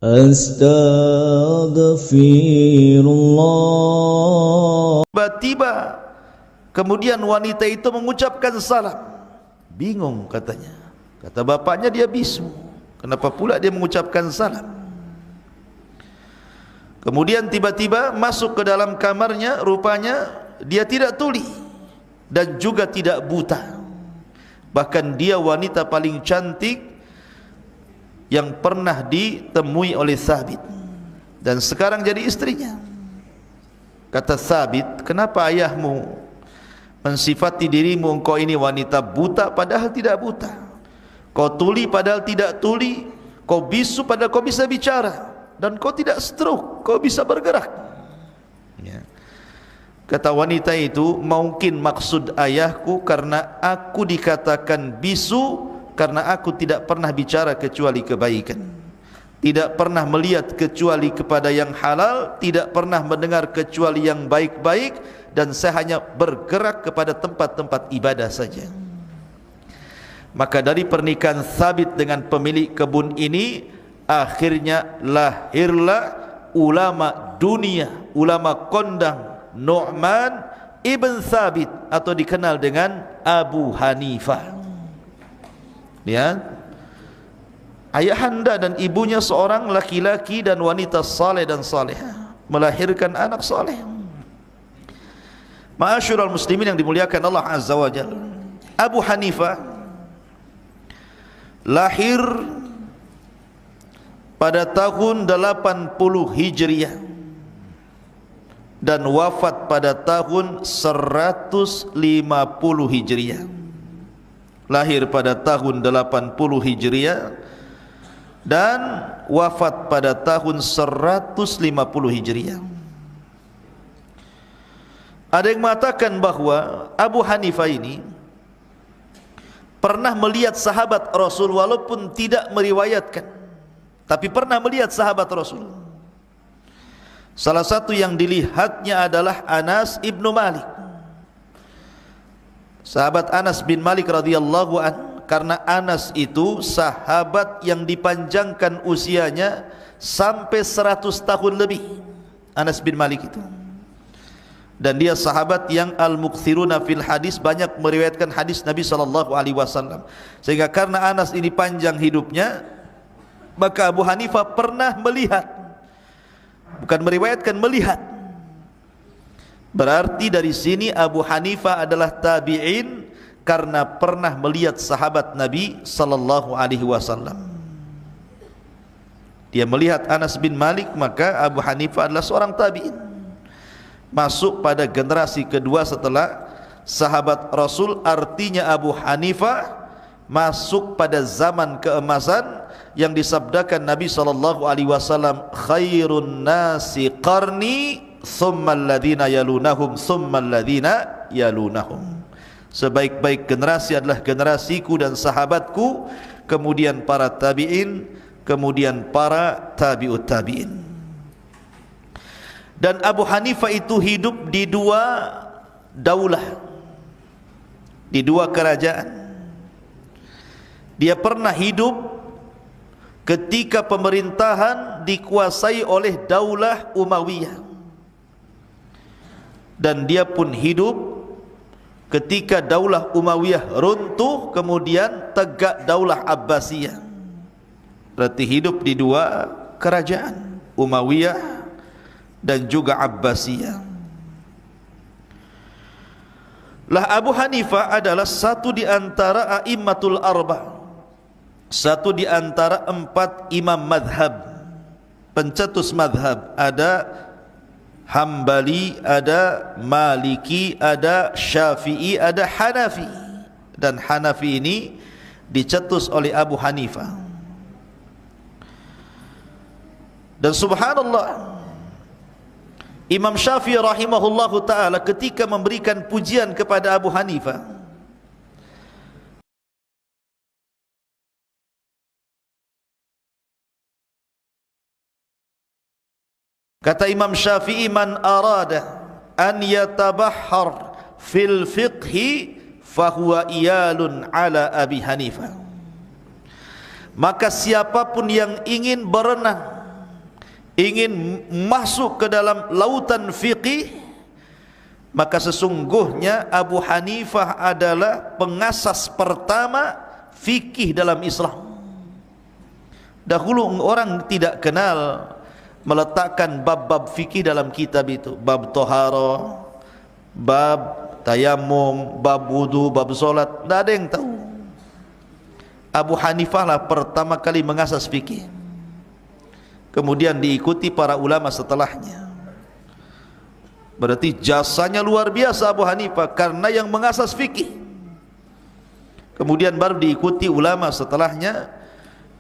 Astaghfirullah. Tiba-tiba kemudian wanita itu mengucapkan salam. Bingung katanya. Kata bapaknya dia bisu. Kenapa pula dia mengucapkan salam? Kemudian tiba-tiba masuk ke dalam kamarnya, rupanya dia tidak tuli dan juga tidak buta. Bahkan dia wanita paling cantik yang pernah ditemui oleh Thabit, dan sekarang jadi istrinya. Kata Thabit, kenapa ayahmu mensifati dirimu engkau ini wanita buta padahal tidak buta? Kau tuli padahal tidak tuli, kau bisu padahal kau bisa bicara, dan kau tidak stroke, kau bisa bergerak. Ya. Kata wanita itu, mungkin maksud ayahku karena aku dikatakan bisu karena aku tidak pernah bicara kecuali kebaikan, tidak pernah melihat kecuali kepada yang halal, tidak pernah mendengar kecuali yang baik-baik, dan saya hanya bergerak kepada tempat-tempat ibadah saja. Maka dari pernikahan Thabit dengan pemilik kebun ini, akhirnya lahirlah ulama dunia, ulama kondang Nu'man ibn Thabit, atau dikenal dengan Abu Hanifah. Ya, ayahanda dan ibunya seorang laki-laki dan wanita saleh dan salehah, melahirkan anak saleh. Ma'asyiral muslimin yang dimuliakan Allah Azza wa Jalla, Abu Hanifah lahir pada tahun 80 Hijriah dan wafat pada tahun 150 Hijriah. Lahir pada tahun 80 Hijriah dan wafat pada tahun 150 Hijriah. Ada yang mengatakan bahwa Abu Hanifah ini pernah melihat sahabat Rasul, walaupun tidak meriwayatkan, tapi pernah melihat sahabat Rasul. Salah satu yang dilihatnya adalah Anas ibnu Malik, sahabat Anas bin Malik radhiyallahu an, karena Anas itu sahabat yang dipanjangkan usianya sampai 100 tahun lebih, Anas bin Malik itu. Dan dia sahabat yang al-mukthiruna fil hadis, banyak meriwayatkan hadis Nabi SAW. Sehingga karena Anas ini panjang hidupnya, maka Abu Hanifah pernah melihat, bukan meriwayatkan, melihat. Berarti dari sini Abu Hanifah adalah tabi'in karena pernah melihat sahabat Nabi SAW. Dia melihat Anas bin Malik, maka Abu Hanifah adalah seorang tabi'in, masuk pada generasi kedua setelah sahabat Rasul. Artinya Abu Hanifah masuk pada zaman keemasan yang disabdakan Nabi SAW, khairun nasi qarni thumma alladhina yalunahum thumma alladhina yalunahum. Sebaik-baik generasi adalah generasiku dan sahabatku, kemudian para tabi'in, kemudian para tabi'ut tabi'in. Dan Abu Hanifah itu hidup di dua daulah, di dua kerajaan. Dia pernah hidup ketika pemerintahan dikuasai oleh daulah Umayyah, dan dia pun hidup ketika daulah Umayyah runtuh, kemudian tegak daulah Abbasiyah. Berarti hidup di dua kerajaan, Umayyah dan juga Abbasiyah. Lah Abu Hanifah adalah satu di antara a'immatul arba', satu di antara 4 imam madhab, pencetus madhab. Ada Hambali, ada Maliki, ada Syafi'i, ada Hanafi. Dan Hanafi ini dicetus oleh Abu Hanifah. Dan subhanallah, Imam Syafi'i rahimahullahu ta'ala ketika memberikan pujian kepada Abu Hanifah, kata Imam Syafi'i, man arada an yatabahhar fil fiqhi fahuwa iyalun ala Abi Hanifah. Maka siapapun yang ingin berenang ingin masuk ke dalam lautan fiqih, maka sesungguhnya Abu Hanifah adalah pengasas pertama fikih dalam Islam. Dahulu orang tidak kenal meletakkan bab-bab fikih dalam kitab itu, bab tohara, bab tayamum, bab wudu, bab solat, tidak ada yang tahu. Abu Hanifah lah pertama kali mengasas fikih, kemudian diikuti para ulama setelahnya. Berarti jasanya luar biasa Abu Hanifah karena yang mengasas fikih, kemudian baru diikuti ulama setelahnya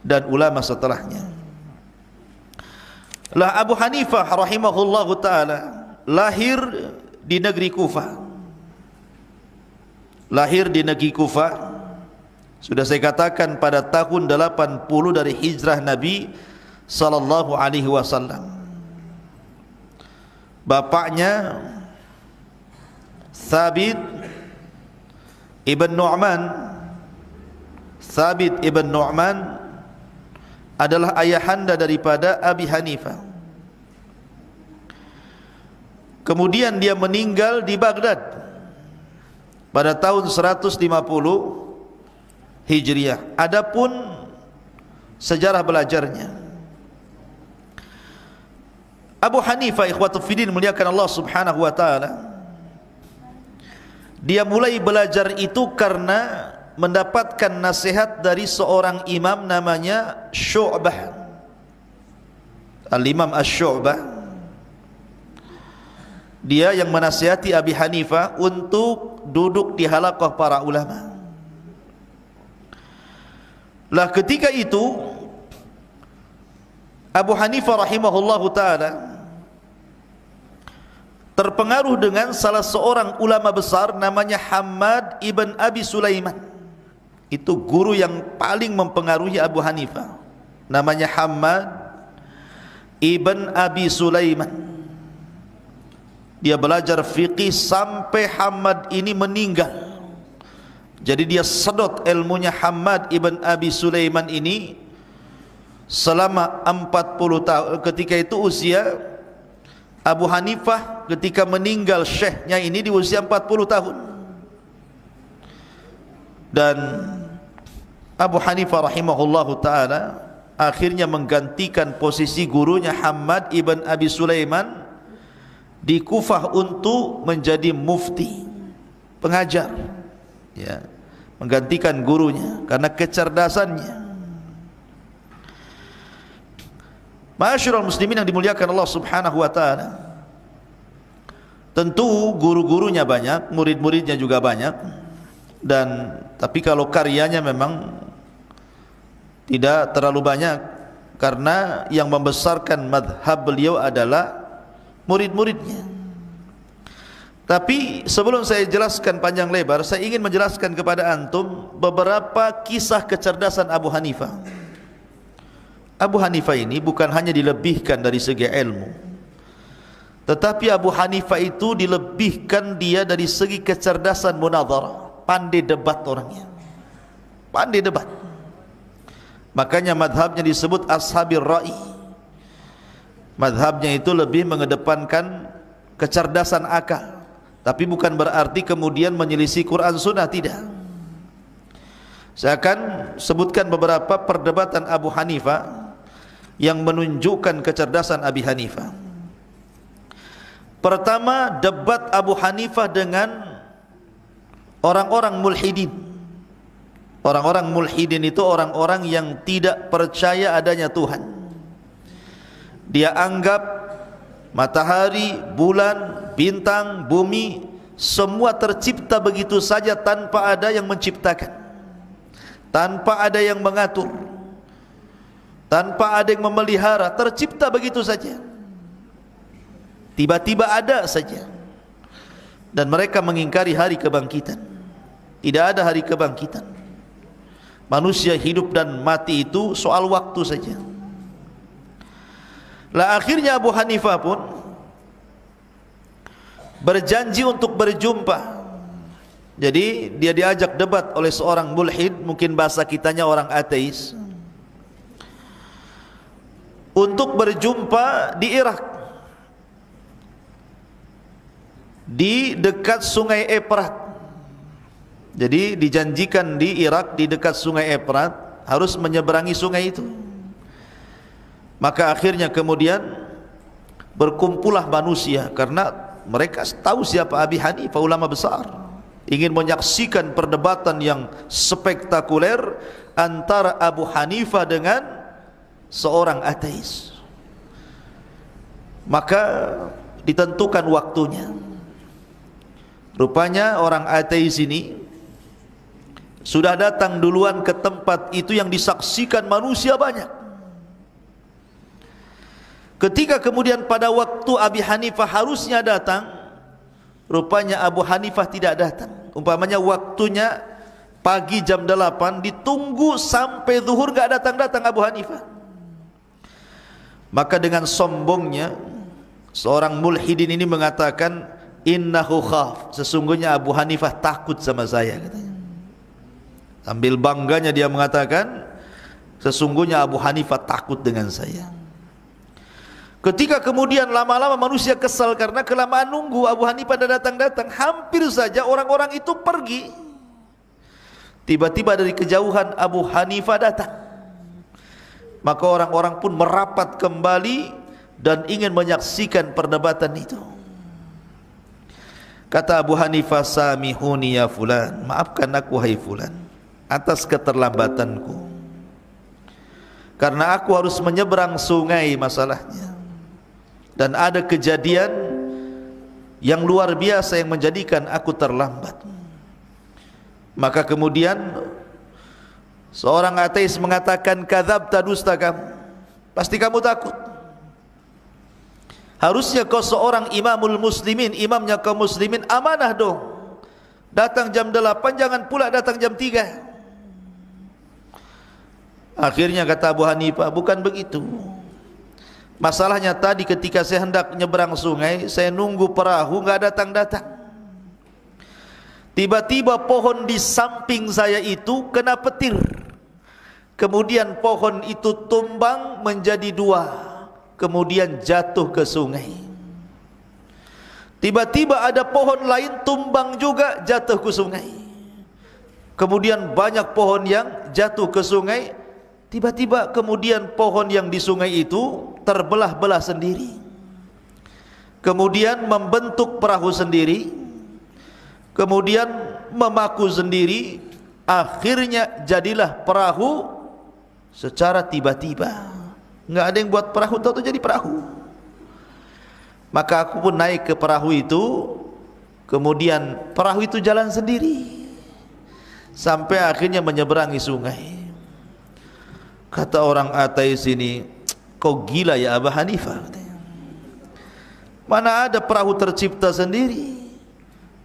dan ulama setelahnya. Lah Abu Hanifah rahimahullahu ta'ala lahir di negeri Kufah. Lahir di negeri Kufah, sudah saya katakan pada tahun 80 dari hijrah Nabi sallallahu alaihi wasallam. Bapaknya Thabit ibn Nu'man. Thabit ibn Nu'man adalah ayahanda daripada Abi Hanifah. Kemudian dia meninggal di Baghdad pada tahun 150 Hijriah. Adapun sejarah belajarnya, Abu Hanifah ikhwatul fiddin muliakan Allah subhanahu wa ta'ala, dia mulai belajar itu karena mendapatkan nasihat dari seorang imam namanya Syu'bah, Al-Imam Asy-Syu'bah. Dia yang menasihati Abi Hanifah untuk duduk di halaqah para ulama. Lah ketika itu Abu Hanifah rahimahullahu ta'ala terpengaruh dengan salah seorang ulama besar namanya Hammad ibn Abi Sulaiman. Itu guru yang paling mempengaruhi Abu Hanifah, namanya Hammad ibn Abi Sulaiman. Dia belajar fiqih sampai Hammad ini meninggal. Jadi dia sedot ilmunya Hammad ibn Abi Sulaiman ini selama 40 tahun. Ketika itu usia Abu Hanifah ketika meninggal syekhnya ini di usia 40 tahun. Dan Abu Hanifah rahimahullahu ta'ala akhirnya menggantikan posisi gurunya Hammad ibn Abi Sulaiman di Kufah untuk menjadi mufti, pengajar, ya, menggantikan gurunya karena kecerdasannya. Ma'asyiral muslimin yang dimuliakan Allah subhanahu wa ta'ala, tentu guru-gurunya banyak, murid-muridnya juga banyak, dan tapi kalau karyanya memang tidak terlalu banyak karena yang membesarkan madhab beliau adalah murid-muridnya. Tapi sebelum saya jelaskan panjang lebar, saya ingin menjelaskan kepada antum beberapa kisah kecerdasan Abu Hanifah. Abu Hanifah ini bukan hanya dilebihkan dari segi ilmu, tetapi Abu Hanifah itu dilebihkan dia dari segi kecerdasan munadharah, pandai debat orangnya, pandai debat. Makanya madhabnya disebut ashabir ra'i. Madhabnya itu lebih mengedepankan kecerdasan akal, tapi bukan berarti kemudian menyelisih Quran Sunnah, tidak. Saya akan sebutkan beberapa perdebatan Abu Hanifah yang menunjukkan kecerdasan Abi Hanifah. Pertama, debat Abu Hanifah dengan orang-orang mulhidin. Orang-orang mulhidin itu orang-orang yang tidak percaya adanya Tuhan. Dia anggap matahari, bulan, bintang, bumi semua tercipta begitu saja tanpa ada yang menciptakan, tanpa ada yang mengatur, tanpa ada yang memelihara, tercipta begitu saja, tiba-tiba ada saja. Dan mereka mengingkari hari kebangkitan. Tidak ada hari kebangkitan. Manusia hidup dan mati itu soal waktu saja. Lah akhirnya Abu Hanifah pun berjanji untuk berjumpa. Jadi dia diajak debat oleh seorang mulhid, mungkin bahasa kitanya orang ateis. untuk berjumpa di Irak, di dekat sungai Efrat. Jadi dijanjikan di Irak, di dekat sungai Efrat, harus menyeberangi sungai itu. Maka akhirnya kemudian berkumpullah manusia, karena mereka tahu siapa Abi Hanifah, ulama besar, ingin menyaksikan perdebatan yang spektakuler antara Abu Hanifah dengan seorang ateis. Maka ditentukan waktunya. Rupanya orang ateis ini sudah datang duluan ke tempat itu yang disaksikan manusia banyak. Ketika kemudian pada waktu Abi Hanifah harusnya datang, rupanya Abu Hanifah tidak datang. Umpamanya waktunya pagi jam 8, ditunggu sampai zuhur gak datang-datang Abu Hanifah. Maka dengan sombongnya seorang mulhidin ini mengatakan, innahu khaf, sesungguhnya Abu Hanifah takut sama saya, katanya. Sambil bangganya dia mengatakan, sesungguhnya Abu Hanifah takut dengan saya. Ketika kemudian lama-lama manusia kesal karena kelamaan nunggu, Abu Hanifah datang-datang, hampir saja orang-orang itu pergi. Tiba-tiba dari kejauhan Abu Hanifah datang. Maka orang-orang pun merapat kembali dan ingin menyaksikan perdebatan itu. Kata Abu Hanifah, samihuni ya fulan, maafkan aku hai fulan atas keterlambatanku, karena aku harus menyeberang sungai masalahnya, dan ada kejadian yang luar biasa yang menjadikan aku terlambat. Maka kemudian seorang ateis mengatakan, kadzabta, dusta kamu, pasti kamu takut. Harusnya kau seorang imamul muslimin, imamnya kaum muslimin, amanah dong, datang jam 8, jangan pula datang jam 3. Akhirnya kata Abu Hanifah, bukan begitu. Masalahnya tadi ketika saya hendak nyeberang sungai, saya nunggu perahu nggak datang-datang. Tiba-tiba pohon di samping saya itu kena petir. Kemudian pohon itu tumbang menjadi 2, kemudian jatuh ke sungai. Tiba-tiba ada pohon lain tumbang juga, jatuh ke sungai. Kemudian banyak pohon yang jatuh ke sungai. Tiba-tiba kemudian pohon yang di sungai itu terbelah-belah sendiri, kemudian membentuk perahu sendiri, kemudian memaku sendiri. Akhirnya jadilah perahu secara tiba-tiba. Nggak ada yang buat perahu, tahu-tahu jadi perahu. Maka aku pun naik ke perahu itu, kemudian perahu itu jalan sendiri sampai akhirnya menyeberangi sungai. Kata orang ateis ini, kau gila ya Abu Hanifah, mana ada perahu tercipta sendiri,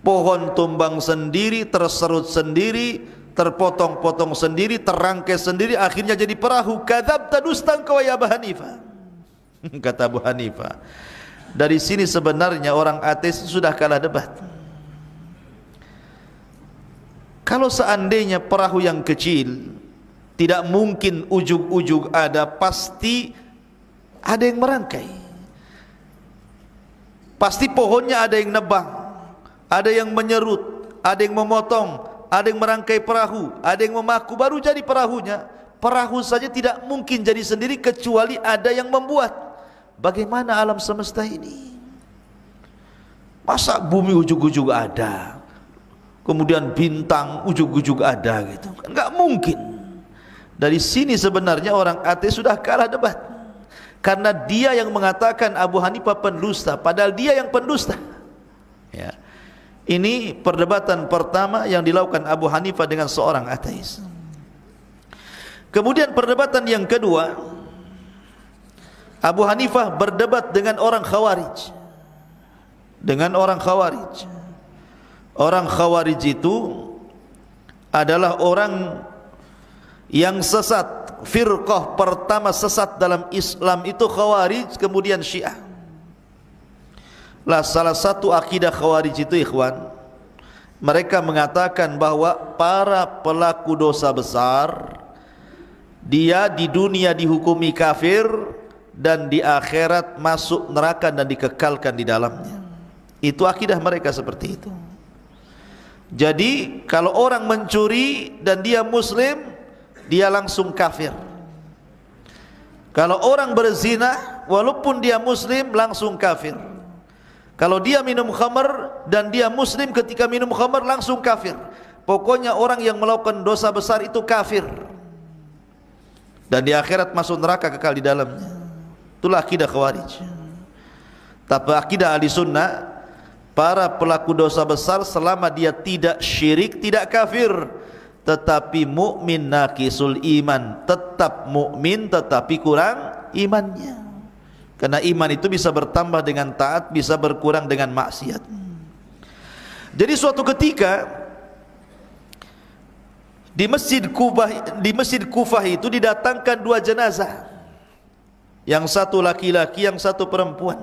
pohon tumbang sendiri, terserut sendiri, terpotong-potong sendiri, terangkai sendiri, akhirnya jadi perahu. Kadzabta, dusta engkau ya Abu Hanifah. Kata Abu Hanifah, dari sini sebenarnya orang ateis sudah kalah debat. Kalau seandainya perahu yang kecil, tidak mungkin ujung-ujung ada, pasti ada yang merangkai. Pasti pohonnya ada yang nebang, ada yang menyerut, ada yang memotong, ada yang merangkai perahu, ada yang memaku, baru jadi perahunya. Perahu saja tidak mungkin jadi sendiri kecuali ada yang membuat. Bagaimana alam semesta ini? Masa bumi ujung-ujung ada, kemudian bintang ujung-ujung ada gitu? Enggak mungkin. Dari sini sebenarnya orang ateis sudah kalah debat, karena dia yang mengatakan Abu Hanifah pendusta, padahal dia yang pendusta. Ya. Ini perdebatan pertama yang dilakukan Abu Hanifah dengan seorang ateis. Kemudian perdebatan yang kedua, Abu Hanifah berdebat dengan orang Khawarij. Dengan orang Khawarij. Orang Khawarij itu adalah orang yang sesat. Firqah pertama sesat dalam Islam itu Khawarij, kemudian Syiah. Lah salah satu akidah Khawarij itu, ikhwan, mereka mengatakan bahwa para pelaku dosa besar, dia di dunia dihukumi kafir, dan di akhirat masuk neraka dan dikekalkan di dalamnya. Itu akidah mereka seperti itu. Jadi kalau orang mencuri dan dia muslim, dia langsung kafir. Kalau orang berzina walaupun dia muslim, langsung kafir. Kalau dia minum khamar dan dia muslim ketika minum khamar, langsung kafir. Pokoknya orang yang melakukan dosa besar itu kafir, dan di akhirat masuk neraka kekal di dalamnya. Itulah akidah Khawarij. Tapi akidah ahli sunnah, para pelaku dosa besar selama dia tidak syirik, tidak kafir, tetapi mukmin naqisul iman, tetap mukmin tetapi kurang imannya. Karena iman itu bisa bertambah dengan taat, bisa berkurang dengan maksiat. Jadi suatu ketika di Masjid Kufah itu didatangkan dua jenazah, yang satu laki-laki, yang satu perempuan.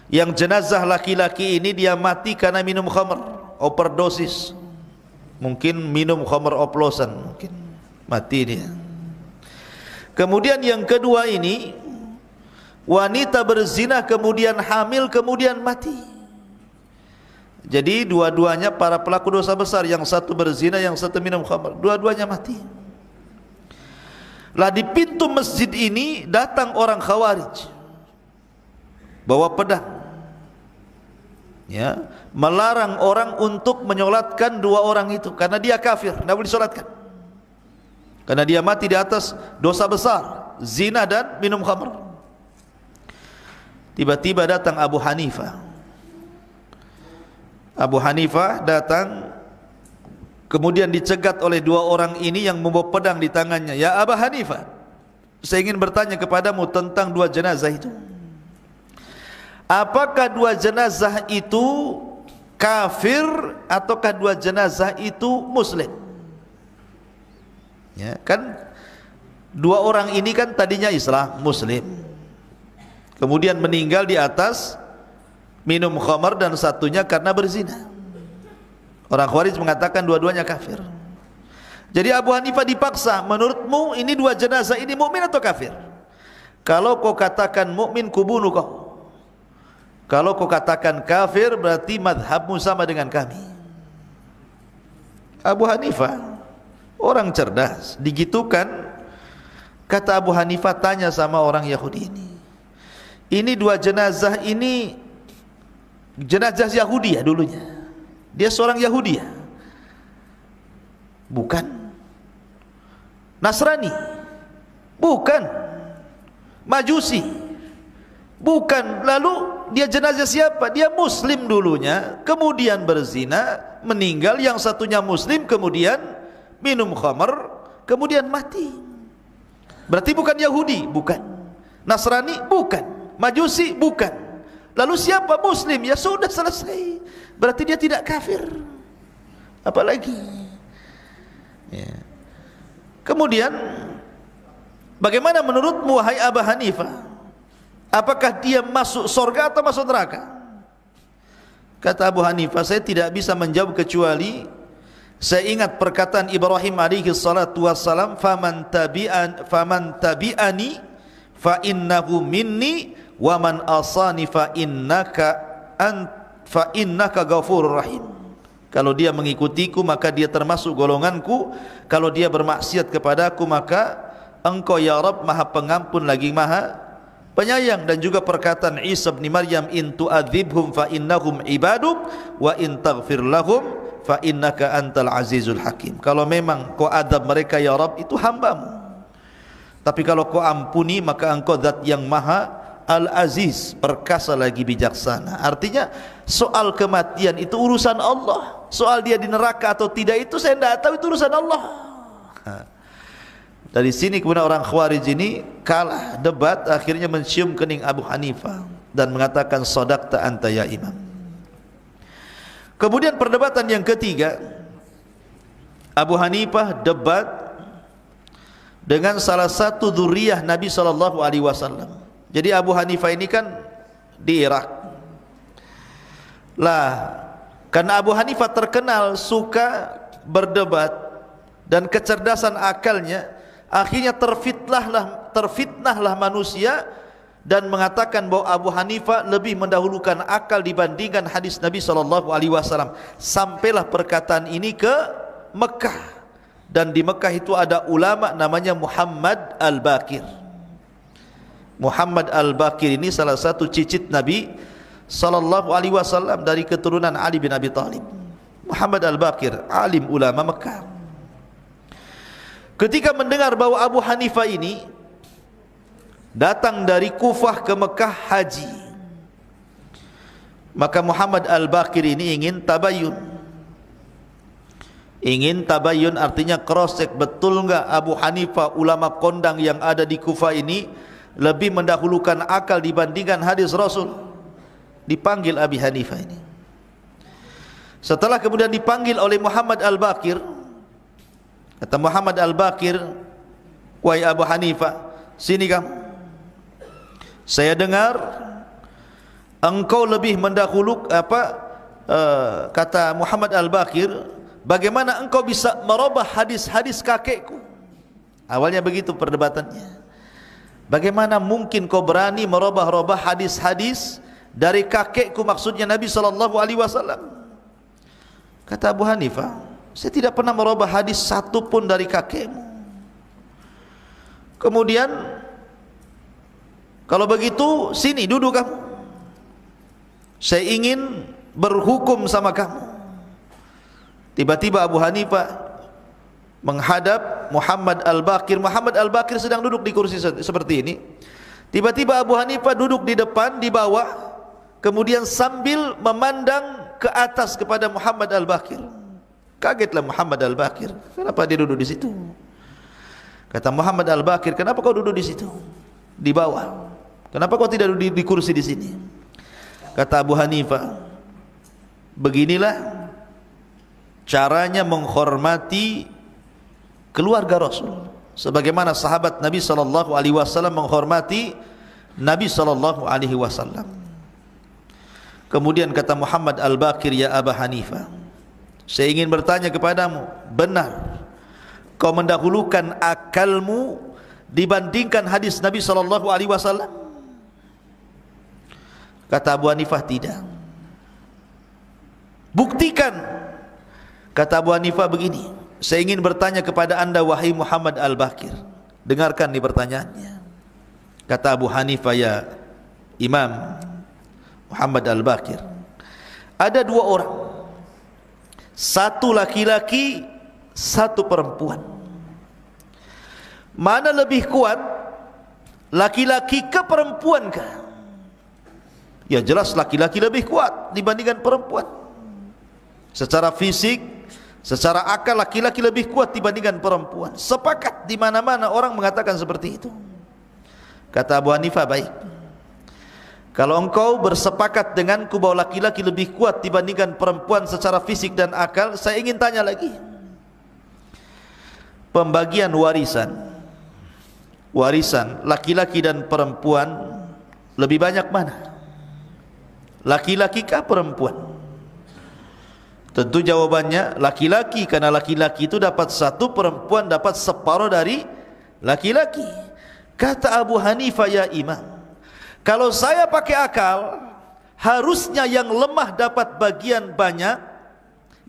Yang jenazah laki-laki ini dia mati karena minum khamr, overdosis. Mungkin minum khamr oplosan, mungkin mati dia. Kemudian yang kedua ini wanita berzina, kemudian hamil, kemudian mati. Jadi dua-duanya para pelaku dosa besar, yang satu berzina, yang satu minum khamr, dua-duanya mati. Lah di pintu masjid ini datang orang Khawarij bawa pedang, ya, melarang orang untuk menyolatkan dua orang itu karena dia kafir, tidak boleh disolatkan. Karena dia mati di atas dosa besar, zina dan minum khamr. Tiba-tiba datang Abu Hanifah. Abu Hanifah datang, kemudian dicegat oleh dua orang ini yang membawa pedang di tangannya. Ya Abu Hanifah, saya ingin bertanya kepadamu tentang dua jenazah itu. Apakah dua jenazah itu kafir ataukah dua jenazah itu muslim? Ya, kan dua orang ini kan tadinya Islam, muslim, kemudian meninggal di atas minum khamar, dan satunya karena berzina. Orang Khawarij mengatakan dua-duanya kafir. Jadi Abu Hanifah dipaksa, menurutmu ini dua jenazah ini mukmin atau kafir? Kalau kau katakan mukmin, kubunuh kau. Kalau kau katakan kafir, berarti madhabmu sama dengan kami. Abu Hanifah orang cerdas, digitukan. Kata Abu Hanifah, tanya sama orang Yahudi ini dua jenazah ini jenazah Yahudi ya dulunya? Dia seorang Yahudi ya? Bukan. Nasrani? Bukan. Majusi? Bukan. Lalu dia jenazah siapa? Dia muslim dulunya, kemudian berzina, meninggal. Yang satunya muslim, kemudian minum khamar, kemudian mati. Berarti bukan Yahudi? Bukan. Nasrani? Bukan. Majusi? Bukan. Lalu siapa? Muslim. Ya sudah, selesai. Berarti dia tidak kafir. Apalagi ya. Kemudian bagaimana menurutmu wahai Abu Hanifah? Apakah dia masuk surga atau masuk neraka? Kata Abu Hanifah, saya tidak bisa menjawab kecuali saya ingat perkataan Ibrahim alaihi salatu wassalam, faman tabi'ani fa innahu minni wa man asani fa innaka ghafurur rahim. Kalau dia mengikutiku maka dia termasuk golonganku, kalau dia bermaksiat kepadaku maka engkau ya Rabb maha pengampun lagi maha penyayang. Dan juga perkataan Isa bin Maryam, in tu'adzibhum fa innahum ibaduk wa in taghfir lahum fa innaka antal azizul hakim. Kalau memang kau adab mereka ya Rabb, itu hambamu, tapi kalau kau ampuni maka engkau zat yang maha Al-Aziz, perkasa lagi bijaksana. Artinya soal kematian itu urusan Allah. Soal dia di neraka atau tidak itu saya tidak tahu, itu urusan Allah. Dari sini kemudian orang Khawarij ini kalah debat, akhirnya mencium kening Abu Hanifah dan mengatakan shadaqta anta ya imam. Kemudian perdebatan yang ketiga, Abu Hanifah debat dengan salah satu dzurriyyah Nabi SAW. Jadi Abu Hanifah ini kan di Irak. Lah, karena Abu Hanifah terkenal suka berdebat dan kecerdasan akalnya, akhirnya terfitnahlah terfitnahlah manusia dan mengatakan bahwa Abu Hanifah lebih mendahulukan akal dibandingkan hadis Nabi SAW. Sampailah perkataan ini ke Mekah, dan di Mekah itu ada ulama namanya Muhammad Al-Baqir. Muhammad Al-Baqir ini salah satu cicit Nabi SAW dari keturunan Ali bin Abi Thalib. Muhammad Al-Baqir, alim ulama Mekah. Ketika mendengar bahwa Abu Hanifah ini datang dari Kufah ke Mekah haji, maka Muhammad Al-Baqir ini ingin tabayun. Ingin tabayun artinya cross check, betul enggak Abu Hanifah ulama kondang yang ada di Kufah ini lebih mendahulukan akal dibandingkan hadis Rasul. Dipanggil Abi Hanifah ini. Setelah kemudian dipanggil oleh Muhammad Al-Baqir, kata Muhammad Al-Baqir, "Wahai Abu Hanifah, sini kamu. Saya dengar engkau lebih mendahului kata Muhammad Al-Baqir, bagaimana engkau bisa merubah hadis-hadis kakekku?" Awalnya begitu perdebatannya. Bagaimana mungkin kau berani merubah-rubah hadis-hadis dari kakekku, maksudnya Nabi SAW. Kata Abu Hanifah, saya tidak pernah merubah hadis satu pun dari kakekmu. Kemudian, kalau begitu sini duduk kamu, saya ingin berhukum sama kamu. Tiba-tiba Abu Hanifah menghadap Muhammad Al-Baqir. Muhammad Al-Baqir sedang duduk di kursi seperti ini. Tiba-tiba Abu Hanifah duduk di depan, di bawah, kemudian sambil memandang ke atas kepada Muhammad Al-Baqir. Kagetlah Muhammad Al-Baqir, kenapa dia duduk di situ? Kata Muhammad Al-Baqir, kenapa kau duduk di situ, di bawah? Kenapa kau tidak duduk di kursi di sini? Kata Abu Hanifah, beginilah caranya menghormati keluarga Rasul, sebagaimana sahabat Nabi SAW menghormati Nabi SAW. Kemudian kata Muhammad Al-Baqir, "Ya Abu Hanifah, saya ingin bertanya kepadamu, benar kau mendahulukan akalmu dibandingkan hadis Nabi SAW?" Kata Abu Hanifah, "Tidak." "Buktikan." Kata Abu Hanifah, "Begini, saya ingin bertanya kepada anda wahai Muhammad Al-Baqir." Dengarkan nih pertanyaannya. Kata Abu Hanifah, "Ya Imam Muhammad Al-Baqir, ada dua orang, satu laki-laki, satu perempuan. Mana lebih kuat, laki-laki ke perempuan kah?" Ya jelas laki-laki lebih kuat dibandingkan perempuan. Secara fisik, secara akal laki-laki lebih kuat dibandingkan perempuan. Sepakat di mana-mana orang mengatakan seperti itu. Kata Abu Hanifah, "Baik. Kalau engkau bersepakat denganku bahwa laki-laki lebih kuat dibandingkan perempuan secara fisik dan akal, saya ingin tanya lagi. Pembagian warisan laki-laki dan perempuan lebih banyak mana? Laki-laki kah perempuan?" Tentu jawabannya laki-laki, karena laki-laki itu dapat satu, perempuan dapat separuh dari laki-laki. Kata Abu Hanifah, "Ya Imam, kalau saya pakai akal, harusnya yang lemah dapat bagian banyak,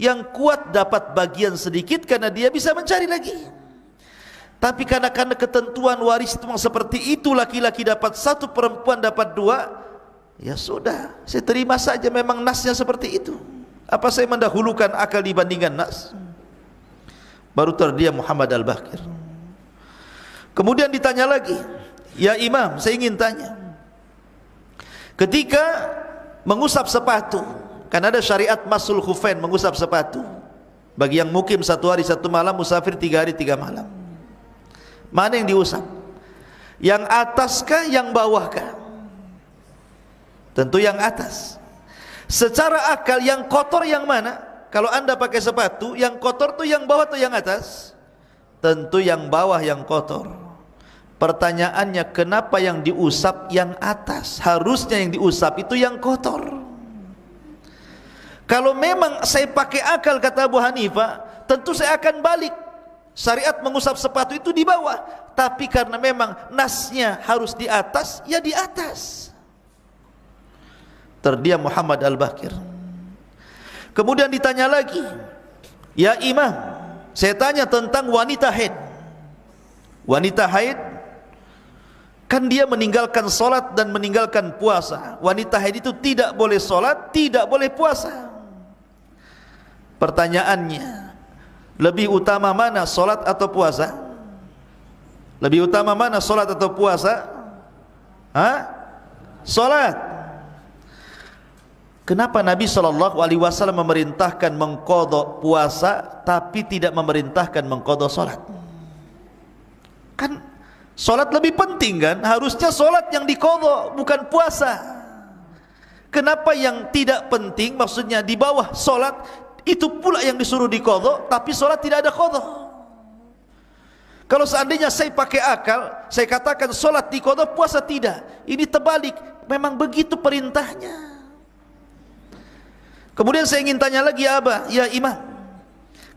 yang kuat dapat bagian sedikit karena dia bisa mencari lagi. Tapi karena ketentuan waris itu seperti itu, laki-laki dapat satu, perempuan dapat dua, ya sudah, saya terima saja, memang nasnya seperti itu. Apa saya mendahulukan akal dibandingkan nas?" Baru terdiam Muhammad Al-Baqir. Kemudian ditanya lagi, "Ya Imam, saya ingin tanya, ketika mengusap sepatu, kan ada syariat masul khufain, mengusap sepatu, bagi yang mukim 1 hari 1 malam, musafir 3 hari 3 malam, mana yang diusap? Yang atas kah, yang bawah kah?" Tentu yang atas. Secara akal yang kotor yang mana? Kalau anda pakai sepatu, yang kotor tuh yang bawah atau yang atas? Tentu yang bawah yang kotor. Pertanyaannya, kenapa yang diusap yang atas? Harusnya yang diusap itu yang kotor. Kalau memang saya pakai akal, kata Abu Hanifah, tentu saya akan balik. Syariat mengusap sepatu itu di bawah, tapi karena memang nasnya harus di atas, ya di atas. Terdiam Muhammad Al-Bakir. Kemudian ditanya lagi, ya imam, saya tanya tentang wanita haid. Wanita haid kan dia meninggalkan solat dan meninggalkan puasa. Wanita haid itu tidak boleh solat, tidak boleh puasa. Pertanyaannya, lebih utama mana, solat atau puasa? Lebih utama mana, solat atau puasa? Solat. Kenapa Nabi SAW memerintahkan mengqadha puasa tapi tidak memerintahkan mengqadha solat? Kan solat lebih penting kan? Harusnya solat yang diqadha, bukan puasa. Kenapa yang tidak penting, maksudnya di bawah solat, itu pula yang disuruh diqadha, tapi solat tidak ada qadha? Kalau seandainya saya pakai akal, saya katakan solat diqadha, puasa tidak. Ini terbalik, memang begitu perintahnya. Kemudian saya ingin tanya lagi, ya imam,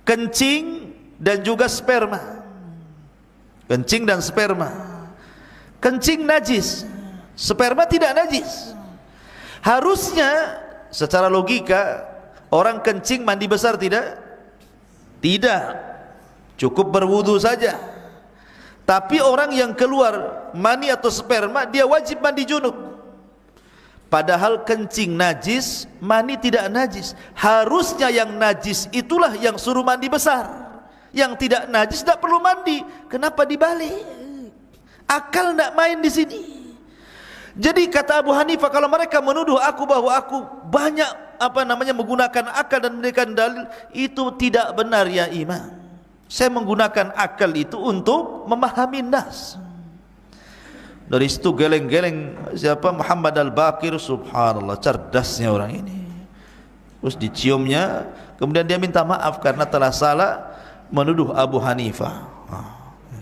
kencing dan juga sperma. Kencing dan sperma. Kencing najis, sperma tidak najis. Harusnya secara logika orang kencing mandi besar tidak? Tidak, cukup berwudu saja. Tapi orang yang keluar mani atau sperma, dia wajib mandi junub. Padahal kencing najis, mani tidak najis. Harusnya yang najis itulah yang suruh mandi besar, yang tidak najis tidak perlu mandi. Kenapa dibalik? Akal tidak main di sini. Jadi kata Abu Hanifah, kalau mereka menuduh aku bahwa aku banyak menggunakan akal dan memberikan dalil, itu tidak benar ya imam. Saya menggunakan akal itu untuk memahami nas. Dari situ geleng-geleng siapa, Muhammad Al-Bakir, subhanallah, cerdasnya orang ini. Terus diciumnya, kemudian dia minta maaf karena telah salah menuduh Abu Hanifah.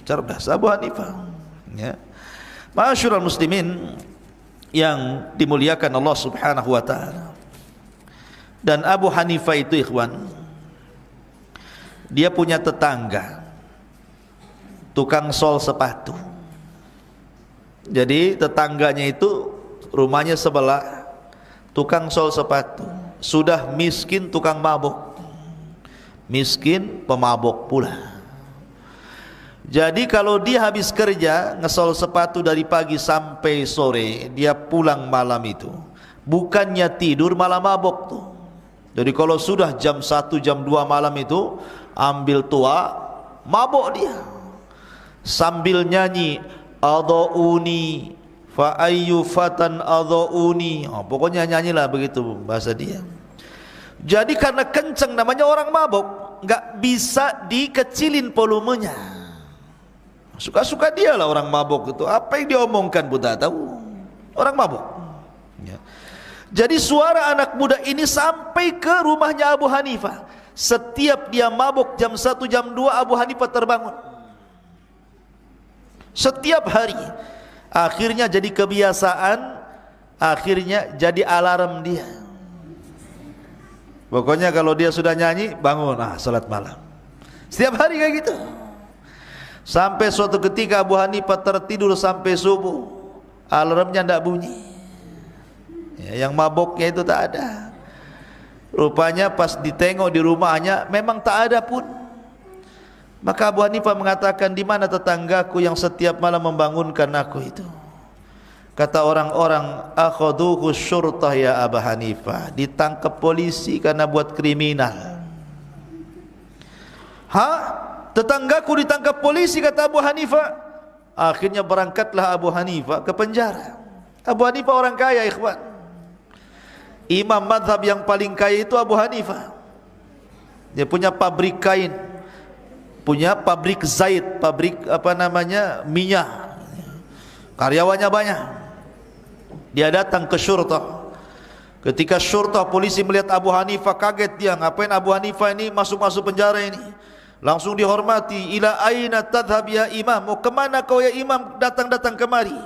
Cerdas Abu Hanifah, ya. Ma'asyiral muslimin yang dimuliakan Allah Subhanahu wa taala. Dan Abu Hanifah itu, ikhwan, dia punya tetangga tukang sol sepatu. Jadi tetangganya itu rumahnya sebelah, tukang sol sepatu. Sudah miskin, tukang mabuk. Miskin, pemabuk pula. Jadi kalau dia habis kerja ngesol sepatu dari pagi sampai sore, dia pulang malam itu, bukannya tidur malah mabuk tuh. Jadi kalau sudah jam 1, jam 2 malam itu, ambil tua, mabuk dia, sambil nyanyi, adhauni fa ayyu fatan adhauni. Pokoknya nyanyilah begitu bahasa dia. Jadi karena kenceng, namanya orang mabuk, nggak bisa dikecilin volumenya. Suka-suka dia lah orang mabuk itu. Apa yang dia omongkan pun tak tahu. Orang mabuk, ya. Jadi suara anak muda ini sampai ke rumahnya Abu Hanifah. Setiap dia mabuk jam 1, jam 2, Abu Hanifah terbangun. Setiap hari. Akhirnya jadi kebiasaan, akhirnya jadi alarm dia. Pokoknya kalau dia sudah nyanyi, bangun, salat malam. Setiap hari kayak gitu. Sampai suatu ketika Abu Hanifah tertidur sampai subuh, alarmnya tidak bunyi. Ya, yang maboknya itu tak ada. Rupanya pas ditengok di rumahnya, memang tak ada pun. Maka Abu Hanifah mengatakan, di mana tetanggaku yang setiap malam membangunkan aku itu? Kata orang-orang, akhaduhu syurtah ya Abu Hanifah, ditangkap polisi karena buat kriminal. Tetanggaku ditangkap polisi, kata Abu Hanifah. Akhirnya berangkatlah Abu Hanifah ke penjara. Abu Hanifah orang kaya, ikhwan. Imam madhab yang paling kaya itu Abu Hanifah. Dia punya pabrik kain, punya pabrik zait, pabrik minyak, karyawannya banyak. Dia datang ke syurtah. Ketika syurtah, polisi melihat Abu Hanifah, kaget dia. Ngapain Abu Hanifah ini masuk-masuk penjara ini? Langsung dihormati. Ila aina tadhhab ya imam, mau kemana kau ya imam datang-datang kemari?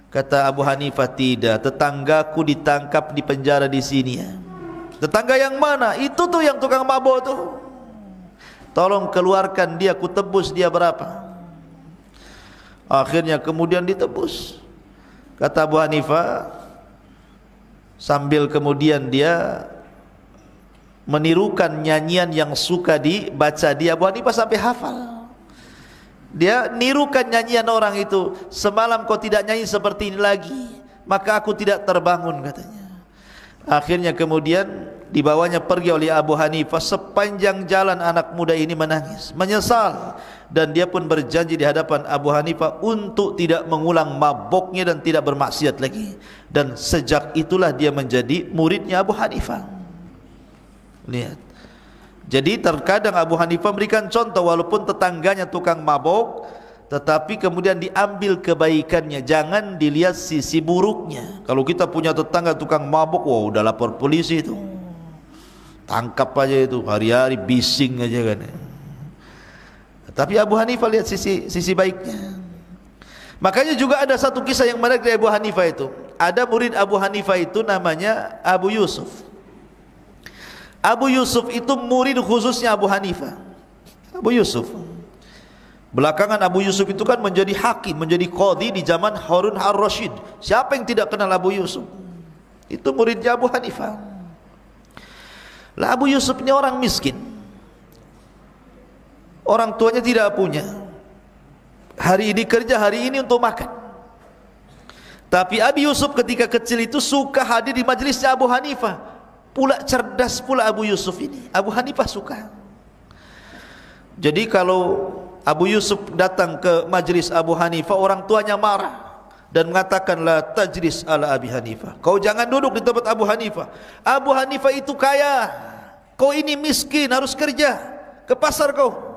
Kata Abu Hanifah, tidak, tetanggaku ditangkap di penjara di sini ya. Tetangga yang mana? Itu tuh yang tukang mabuk tuh. tolong keluarkan dia, ku tebus dia berapa. Akhirnya kemudian ditebus. Kata Abu Hanifah, sambil kemudian dia menirukan nyanyian yang suka dibaca dia, Abu Hanifah sampai hafal. Dia nirukan nyanyian orang itu, semalam kau tidak nyanyi seperti ini lagi, maka aku tidak terbangun, katanya. Akhirnya kemudian dibawanya pergi oleh Abu Hanifah. Sepanjang jalan anak muda ini menangis, menyesal, dan dia pun berjanji di hadapan Abu Hanifah untuk tidak mengulang maboknya dan tidak bermaksiat lagi. Dan sejak itulah dia menjadi muridnya Abu Hanifah. Lihat. Jadi terkadang Abu Hanifah memberikan contoh, walaupun tetangganya tukang mabok, tetapi kemudian diambil kebaikannya, jangan dilihat sisi buruknya. Kalau kita punya tetangga tukang mabok, wah udah lapor polisi itu, tangkap aja itu, hari-hari bising aja kan. Tapi Abu Hanifah lihat sisi baiknya. Makanya juga ada satu kisah yang menarik dari Abu Hanifah itu. Ada murid Abu Hanifah itu namanya Abu Yusuf. Abu Yusuf itu murid khususnya Abu Hanifah. Abu Yusuf. Belakangan Abu Yusuf itu kan menjadi hakim, menjadi qadhi di zaman Harun ar-Rasyid. Siapa yang tidak kenal Abu Yusuf? Itu muridnya Abu Hanifah. Lah Abu Yusuf ini orang miskin. Orang tuanya tidak punya. Hari ini kerja, hari ini untuk makan. Tapi Abu Yusuf ketika kecil itu suka hadir di majelisnya Abu Hanifah. Pula cerdas pula Abu Yusuf ini. Abu Hanifah suka. Jadi kalau Abu Yusuf datang ke majelis Abu Hanifah, orang tuanya marah dan mengatakan, la tajlis ala Abi Hanifah, kau jangan duduk di tempat Abu Hanifah. Abu Hanifah itu kaya, kau ini miskin, harus kerja, ke pasar kau.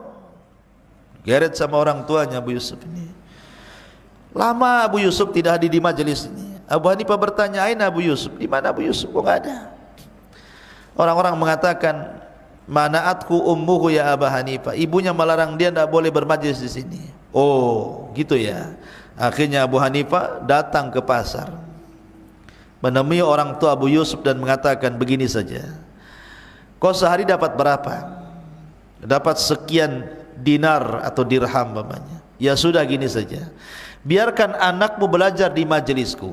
Geret sama orang tuanya Abu Yusuf ini. Lama Abu Yusuf tidak hadir di majelis ini. Abu Hanifah bertanya, aina Abu Yusuf? Di mana Abu Yusuf? Kok enggak ada? Orang-orang mengatakan, manaatku ummuhu ya Abu Hanifah, ibunya melarang dia tidak boleh bermajlis di sini. Oh, gitu ya. Akhirnya Abu Hanifah datang ke pasar, menemui orang tua Abu Yusuf dan mengatakan, begini saja, kau sehari dapat berapa? Dapat sekian dinar atau dirham namanya. Ya sudah, gini saja, biarkan anakmu belajar di majelisku,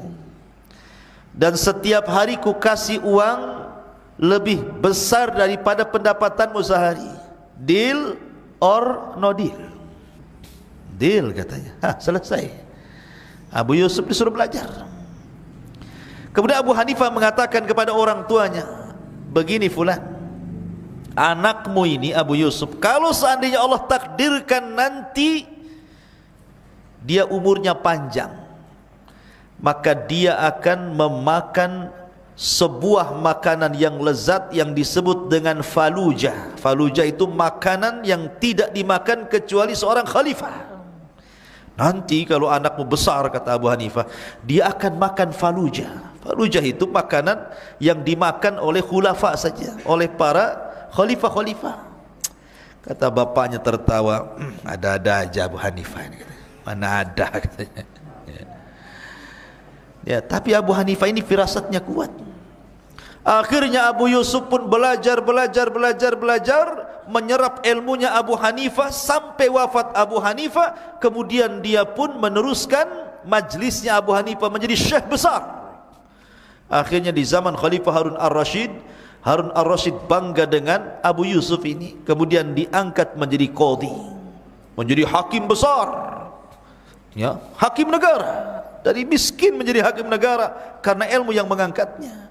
dan setiap hari ku kasih uang lebih besar daripada pendapatanmu sehari. Deal or no deal? Deal, katanya. Selesai. Abu Yusuf disuruh belajar. Kemudian Abu Hanifah mengatakan kepada orang tuanya, begini fulan, anakmu ini Abu Yusuf, kalau seandainya Allah takdirkan nanti dia umurnya panjang, maka dia akan memakan sebuah makanan yang lezat yang disebut dengan falujah. Falujah itu makanan yang tidak dimakan kecuali seorang khalifah. Nanti kalau anakmu besar, kata Abu Hanifah, dia akan makan falujah. Falujah itu makanan yang dimakan oleh khulafa saja, oleh para khalifah-khalifah. Kata bapaknya tertawa, ada-ada aja Abu Hanifah ini. Mana ada, katanya. Ya, tapi Abu Hanifah ini firasatnya kuat. Akhirnya Abu Yusuf pun belajar, menyerap ilmunya Abu Hanifah sampai wafat Abu Hanifah. Kemudian dia pun meneruskan majlisnya Abu Hanifah menjadi syekh besar. Akhirnya di zaman Khalifah Harun ar-Rasyid bangga dengan Abu Yusuf ini. Kemudian diangkat menjadi qadhi, menjadi hakim besar, ya, hakim negara. Dari miskin menjadi hakim negara karena ilmu yang mengangkatnya.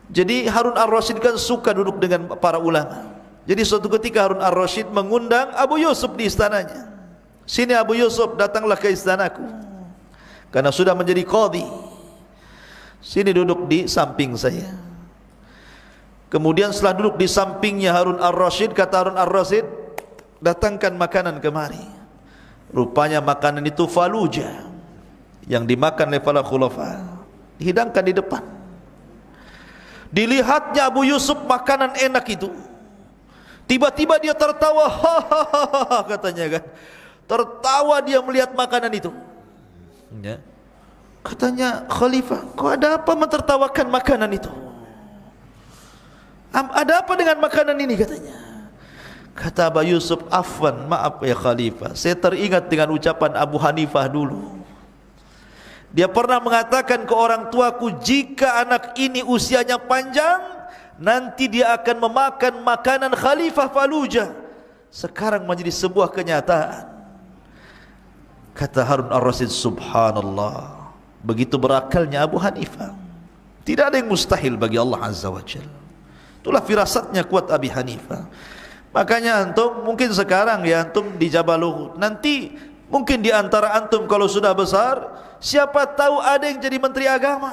Jadi Harun ar-Rasyid kan suka duduk dengan para ulama. Jadi suatu ketika Harun ar-Rasyid mengundang Abu Yusuf di istananya. Sini Abu Yusuf, datanglah ke istanaku, karena sudah menjadi qadhi. Sini duduk di samping saya. Kemudian setelah duduk di sampingnya Harun ar-Rasyid, kata Harun ar-Rasyid, datangkan makanan kemari. Rupanya makanan itu falujah yang dimakan oleh para khulafa. Dihidangkan di depan. Dilihatnya Abu Yusuf makanan enak itu, tiba-tiba dia tertawa, hahaha, katanya kan. Tertawa dia melihat makanan itu, ya. Katanya, Khalifah, kok ada apa mentertawakan makanan itu? Ada apa dengan makanan ini, katanya. Kata Abu Yusuf, afwan, maaf ya Khalifah, saya teringat dengan ucapan Abu Hanifah dulu. Dia pernah mengatakan ke orang tuaku, jika anak ini usianya panjang, nanti dia akan memakan makanan Khalifah Fallujah. Sekarang menjadi sebuah kenyataan. Kata Harun ar-Rasyid, subhanallah, begitu berakalnya Abu Hanifah. Tidak ada yang mustahil bagi Allah Azza wa Jalla. Itulah firasatnya kuat Abi Hanifah. Makanya antum mungkin sekarang ya antum di Jabal Uhud, nanti mungkin di antara antum kalau sudah besar, siapa tahu ada yang jadi menteri agama.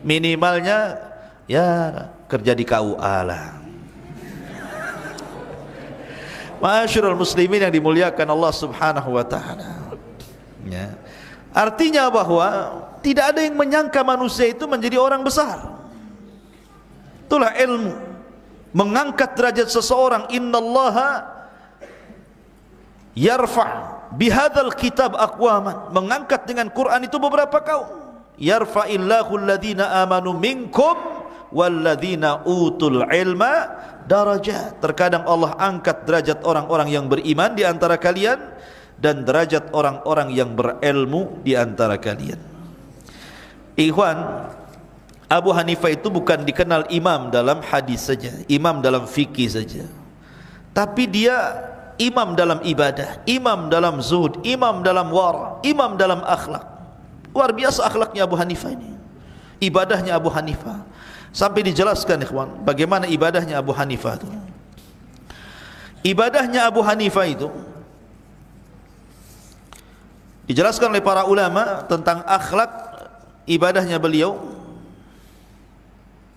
Minimalnya ya kerja di KUA lah. Ma'asyiral muslimin yang dimuliakan Allah Subhanahu wa taala. Ya. Artinya bahwa tidak ada yang menyangka manusia itu menjadi orang besar. Itulah ilmu mengangkat derajat seseorang. Innallaha yarfa' bihadzal kitab aqwaman, mengangkat dengan Quran itu beberapa kaum. Yarfa'illahu alladhina amanu minkum walladzina utul ilma darajat. Terkadang Allah angkat derajat orang-orang yang beriman di antara kalian dan derajat orang-orang yang berilmu di antara kalian. Ikhwan, Abu Hanifah itu bukan dikenal imam dalam hadis saja, imam dalam fikih saja, tapi dia imam dalam ibadah, imam dalam zuhud, imam dalam wara, imam dalam akhlak. Luar biasa akhlaknya Abu Hanifah ini, ibadahnya Abu Hanifah. Sampai dijelaskan ikhwan, bagaimana ibadahnya Abu Hanifah itu. Ibadahnya Abu Hanifah itu dijelaskan oleh para ulama tentang akhlak ibadahnya beliau.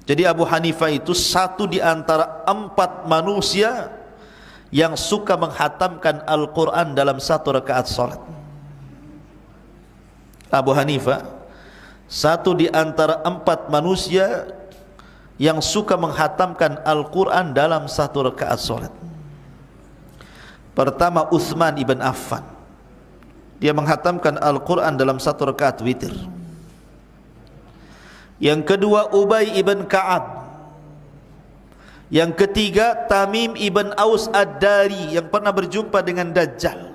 Jadi Abu Hanifah itu satu di antara 4 manusia yang suka menghatamkan Al-Quran dalam 1 rakaat salat. Abu Hanifah satu di antara 4 manusia yang suka menghatamkan Al-Quran dalam 1 rakaat salat. Pertama Utsman ibn Affan, dia menghatamkan Al-Quran dalam 1 rakaat witir. Yang kedua Ubay ibn Ka'ab. Yang ketiga Tamim ibn Aus Ad-Dari yang pernah berjumpa dengan Dajjal.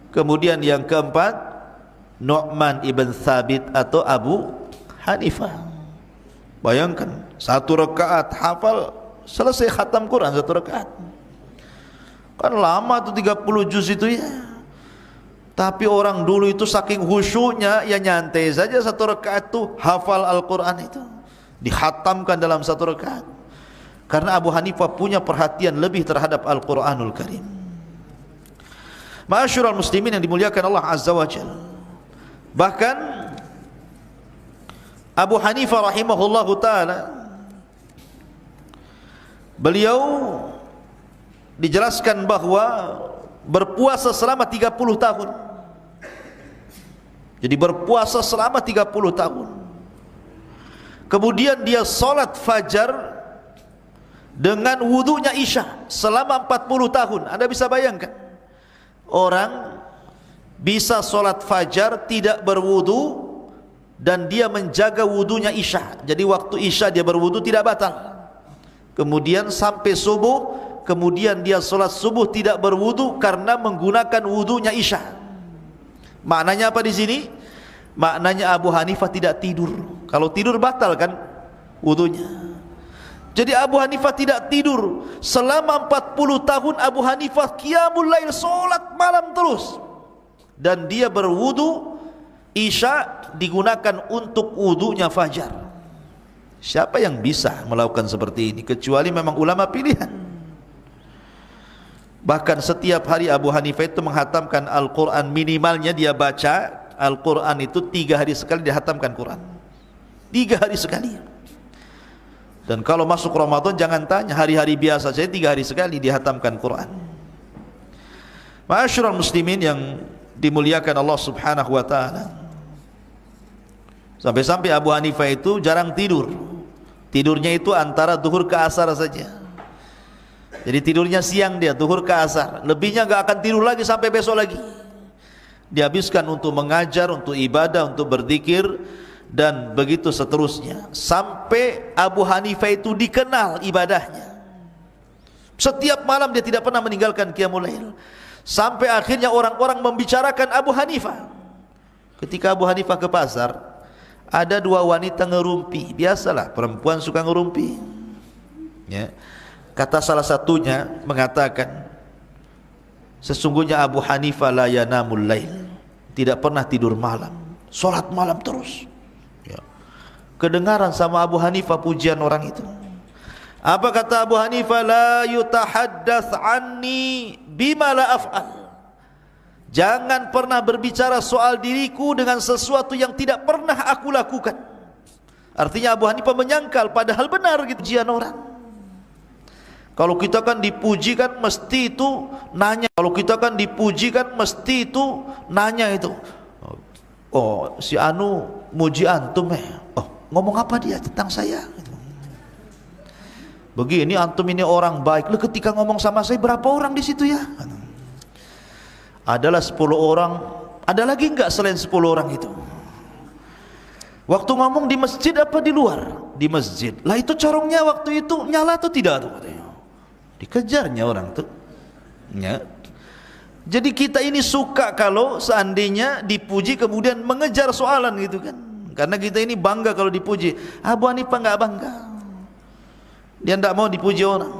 Kemudian yang keempat Nu'man ibn Thabit atau Abu Hanifah. Bayangkan 1 rakaat hafal, selesai khatam Quran 1 rakaat. Kan lama tuh 30 juz itu ya. Tapi orang dulu itu saking khusyuknya, ya nyantai saja 1 rakaat itu hafal Al-Quran itu, dihatamkan dalam 1 rakaat. Karena Abu Hanifah punya perhatian lebih terhadap Al-Quranul Karim. Ma'asyiral muslimin yang dimuliakan Allah Azza wa Jalla. Bahkan Abu Hanifah rahimahullahu ta'ala, beliau dijelaskan bahwa berpuasa selama 30 tahun. Jadi berpuasa selama 30 tahun. Kemudian dia salat fajar dengan wudunya Isya selama 40 tahun. Anda bisa bayangkan, orang bisa salat fajar tidak berwudu dan dia menjaga wudunya Isya. Jadi waktu Isya dia berwudu tidak batal. Kemudian sampai subuh, kemudian dia salat subuh tidak berwudu karena menggunakan wudunya Isya. Maknanya apa di sini? Maknanya Abu Hanifah tidak tidur. Kalau tidur batal kan wudunya. Jadi Abu Hanifah tidak tidur selama 40 tahun. Abu Hanifah qiyamul lail, salat malam terus. Dan dia berwudu Isya digunakan untuk wudunya fajar. Siapa yang bisa melakukan seperti ini kecuali memang ulama pilihan. Bahkan setiap hari Abu Hanifah itu menghatamkan Al-Quran, minimalnya dia baca Al-Quran itu 3 hari sekali dihatamkan Quran. 3 hari sekali. Dan kalau masuk Ramadan jangan tanya, hari-hari biasa saja 3 hari sekali dihatamkan Quran. Ma'asyiral muslimin yang dimuliakan Allah Subhanahu wa ta'ala, sampai-sampai Abu Hanifah itu jarang tidur. Tidurnya itu antara zuhur ke asar saja. Jadi tidurnya siang dia, zuhur ke asar. Lebihnya gak akan tidur lagi sampai besok lagi. Dihabiskan untuk mengajar, untuk ibadah, untuk berzikir, dan begitu seterusnya. Sampai Abu Hanifah itu dikenal ibadahnya. Setiap malam dia tidak pernah meninggalkan qiyamul lail. Sampai akhirnya orang-orang membicarakan Abu Hanifah. Ketika Abu Hanifah ke pasar, ada dua wanita ngerumpi. Biasalah perempuan suka ngerumpi, ya. Kata salah satunya mengatakan, sesungguhnya Abu Hanifah la yanamul lail, tidak pernah tidur malam, solat malam terus, ya. Kedengaran sama Abu Hanifah pujian orang itu. Apa kata Abu Hanifah? La yutahaddats anni bima la af'al. Jangan pernah berbicara soal diriku dengan sesuatu yang tidak pernah aku lakukan. Artinya Abu Hanifah menyangkal padahal benar gitu pujian orang. Kalau kita kan dipuji kan mesti itu nanya. Kalau kita kan dipuji kan mesti itu nanya itu. Oh, si Anu muji antum Oh, ngomong apa dia tentang saya? Begini antum ini orang baik. Lu ketika ngomong sama saya berapa orang di situ ya? Adalah 10 orang. Ada lagi enggak selain 10 orang itu? Waktu ngomong di masjid apa di luar? Di masjid. Lah itu corongnya waktu itu nyala atau tidak tuh katanya? Dikejarnya orang tuh, ya. Jadi kita ini suka kalau seandainya dipuji kemudian mengejar soalan gitu kan. Karena kita ini bangga kalau dipuji. Abu Hanifah enggak bangga. Dia tidak mau dipuji orang.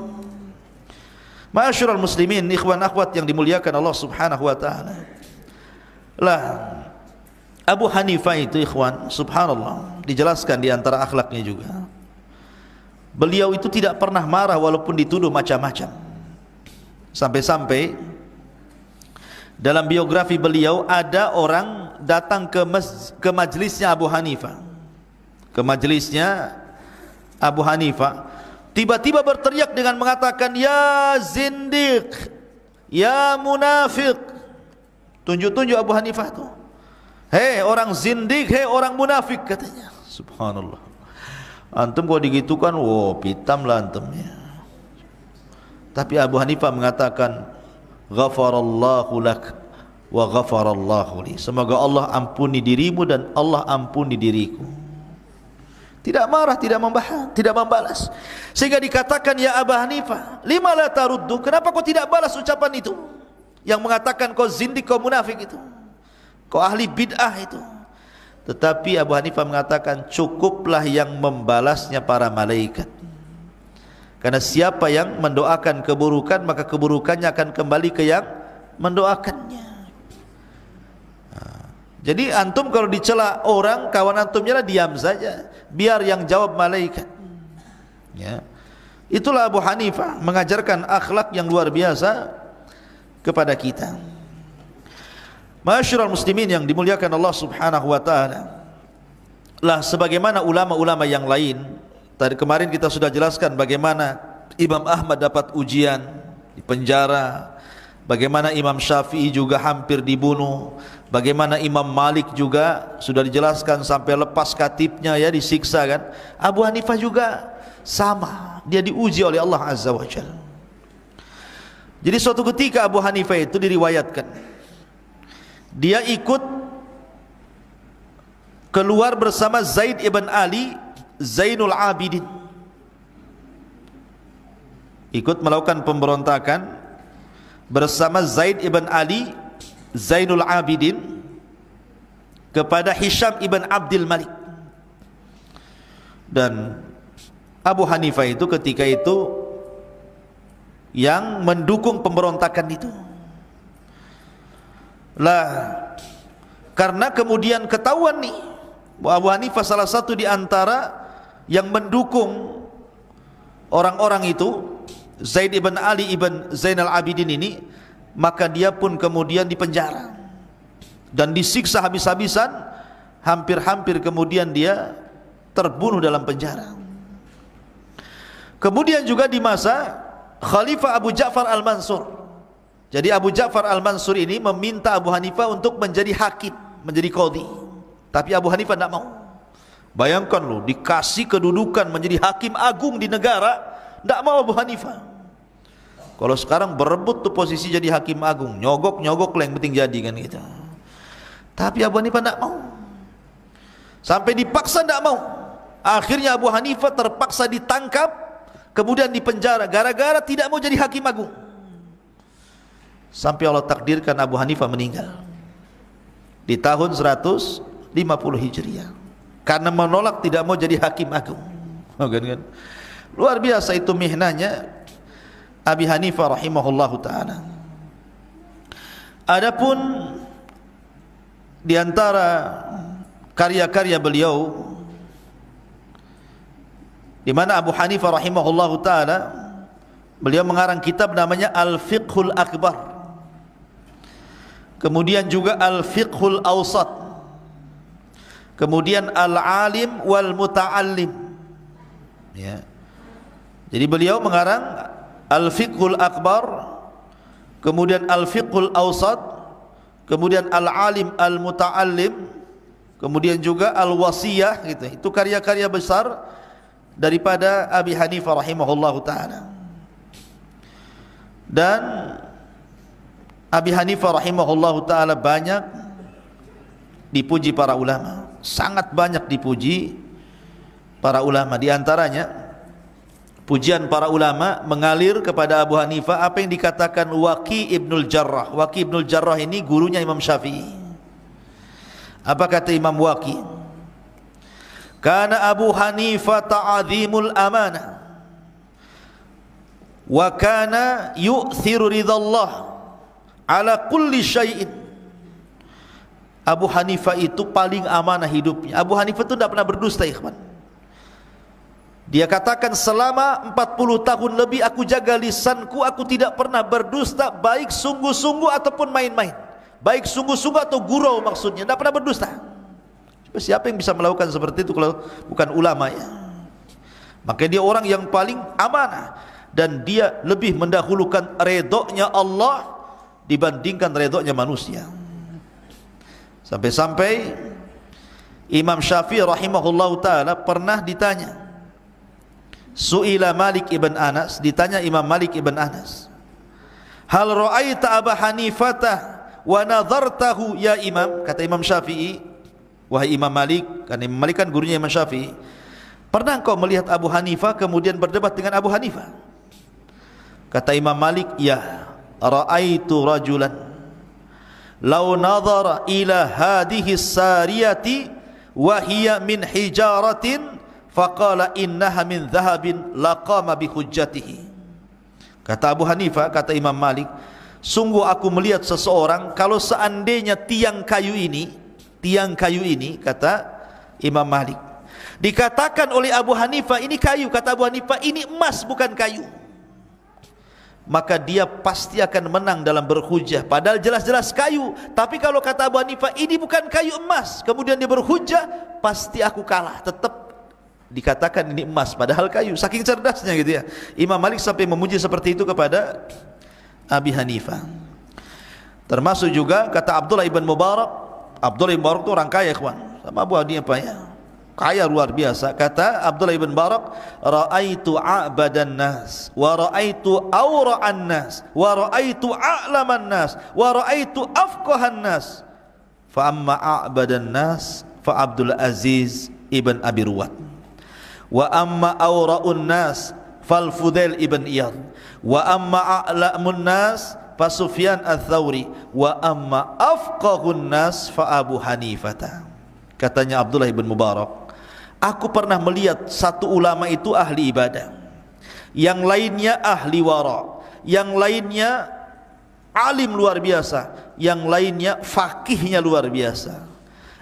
Ma'asyiral muslimin, ikhwan akhwat yang dimuliakan Allah Subhanahu wa taala. Lah Abu Hanifah itu ikhwan, subhanallah, dijelaskan di antara akhlaknya juga. Beliau itu tidak pernah marah walaupun dituduh macam-macam. Sampai-sampai dalam biografi beliau ada orang datang ke majelisnya Abu Hanifah. Ke majelisnya Abu Hanifah, tiba-tiba berteriak dengan mengatakan, ya zindiq, ya munafiq. Tunjuk-tunjuk Abu Hanifah itu. Hei orang zindiq, hei orang munafik, katanya. Subhanallah. Antum kalau digitukan, wow, pitam lah antumnya. Tapi Abu Hanifah mengatakan, ghafarallahu lak wa ghafarallahu li. Semoga Allah ampuni dirimu dan Allah ampuni diriku. Tidak marah, tidak membahas, tidak membalas. Sehingga dikatakan, ya Abu Hanifah, lima la taruddu, kenapa kau tidak balas ucapan itu yang mengatakan kau zindik, kau munafik itu, kau ahli bid'ah itu? Tetapi Abu Hanifah mengatakan, cukuplah yang membalasnya para malaikat. Karena siapa yang mendoakan keburukan, maka keburukannya akan kembali ke yang mendoakannya. Jadi antum kalau dicela orang, kawan antumnya lah diam saja, biar yang jawab malaikat, ya. Itulah Abu Hanifah mengajarkan akhlak yang luar biasa kepada kita. Ma'asyiral muslimin yang dimuliakan Allah Subhanahu wa taala. Lah sebagaimana ulama-ulama yang lain, tadi kemarin kita sudah jelaskan bagaimana Imam Ahmad dapat ujian di penjara, bagaimana Imam Syafi'i juga hampir dibunuh, bagaimana Imam Malik juga sudah dijelaskan sampai lepas katibnya, ya, disiksa kan. Abu Hanifah juga sama, dia diuji oleh Allah Azza wa Jalla. Jadi suatu ketika Abu Hanifah itu diriwayatkan dia ikut keluar bersama Zaid ibn Ali Zainul Abidin, ikut melakukan pemberontakan bersama Zaid ibn Ali Zainul Abidin kepada Hisham ibn Abdul Malik. Dan Abu Hanifah itu ketika itu yang mendukung pemberontakan itu. Lah karena kemudian ketahuan nih bahwa Abu Hanifah salah satu di antara yang mendukung orang-orang itu, Zaid ibn Ali ibn Zainal Abidin ini, maka dia pun kemudian dipenjara dan disiksa habis-habisan, hampir-hampir kemudian dia terbunuh dalam penjara. Kemudian juga di masa Khalifah Abu Ja'far al-Mansur, jadi Abu Ja'far al-Mansur ini meminta Abu Hanifah untuk menjadi hakim, menjadi qadhi. Tapi Abu Hanifah tidak mau. Bayangkan loh, dikasih kedudukan menjadi hakim agung di negara, tidak mau Abu Hanifah. Kalau sekarang berebut tuh posisi jadi hakim agung, nyogok-nyogok lah yang penting jadi kan gitu. Tapi Abu Hanifah tidak mau. Sampai dipaksa tidak mau. Akhirnya Abu Hanifah terpaksa ditangkap, kemudian dipenjara gara-gara tidak mau jadi hakim agung. Sampai Allah takdirkan Abu Hanifah meninggal di tahun 150 Hijriah karena menolak tidak mau jadi hakim agung. Kan? Luar biasa itu mihnahnya Abi Hanifah rahimahullahu taala. Adapun di antara karya-karya beliau di mana Abu Hanifah rahimahullahu taala beliau mengarang kitab namanya Al-Fiqhul Akbar. Kemudian juga Al-Fiqhul Awsat. Kemudian Al-Alim wal Muta'allim. Ya. Jadi beliau mengarang Al-Fiqhul Akbar, kemudian Al-Fiqhul Awsat, kemudian Al-Alim Al-Muta'allim, kemudian juga Al-Wasiyah gitu. Itu karya-karya besar daripada Abi Hanifah rahimahullahu taala. Dan Abi Hanifah rahimahullahu taala banyak dipuji para ulama, sangat banyak dipuji para ulama. Di antaranya pujian para ulama mengalir kepada Abu Hanifah apa yang dikatakan Waqi Ibnul Jarrah. Waqi Ibnul Jarrah ini gurunya Imam Syafi'i. Apa kata Imam Waqi? Kana Abu Hanifah ta'azimul amanah wa kana yu'thiru ridallah ala kulli syai'in. Abu Hanifah itu paling amanah hidupnya. Abu Hanifah itu tidak pernah berdusta, ikhwan. Dia katakan selama 40 tahun lebih aku jaga lisanku, aku tidak pernah berdusta, baik sungguh-sungguh ataupun main-main, baik sungguh-sungguh atau gurau maksudnya, tidak pernah berdusta. Siapa yang bisa melakukan seperti itu kalau bukan ulama ya? Maka dia orang yang paling amanah, dan dia lebih mendahulukan redoknya Allah dibandingkan redoknya manusia. Sampai-sampai Imam Syafi'i rahimahullahu taala pernah ditanya, Su'ila Malik ibn Anas, ditanya Imam Malik ibn Anas, hal ra'aita Abu Hanifah wa nadhartahu ya Imam? Kata Imam Syafi'i, wahai Imam Malik, karena Imam Malik kan gurunya Imam Syafi'i, pernah engkau melihat Abu Hanifah kemudian berdebat dengan Abu Hanifah? Kata Imam Malik, ya, ra'aitu rajulan law nadhara ila hadhihi sariyati wa hiya min hijaratin faqala innaha min dhahabin laqama bi hujjatihi. Kata Abu Hanifah, kata Imam Malik, sungguh aku melihat seseorang, kalau seandainya tiang kayu ini, kata Imam Malik, dikatakan oleh Abu Hanifah ini kayu, kata Abu Hanifah ini emas bukan kayu, maka dia pasti akan menang dalam berhujjah, padahal jelas-jelas kayu. Tapi kalau kata Abu Hanifah ini bukan kayu emas, kemudian dia berhujjah, pasti aku kalah, tetap dikatakan ini emas padahal kayu. Saking cerdasnya gitu ya Imam Malik sampai memuji seperti itu kepada Abi Hanifah. Termasuk juga kata Abdullah ibn Mubarak. Abdullah ibn Mubarak itu orang kaya, ikhwan, sama Abu Hanifah ya, kaya luar biasa. Kata Abdullah ibn Mubarak, ra'aitu a'badan nas wa ra'aitu awra'an nas wa ra'aitu a'laman nas wa ra'aitu afqahan nas, fa amma a'badan nas fa Abdul Aziz ibn Abi Ruwad, wa amma awra'un nas fal Fudail ibn Iyad, wa amma a'lamun nas fa Sufyan ats-Tsauri, wa amma afqahun nas fa Abu Hanifah. Katanya Abdullah ibn Mubarak, aku pernah melihat satu ulama itu ahli ibadah, yang lainnya ahli wara, yang lainnya alim luar biasa, yang lainnya fakihnya luar biasa.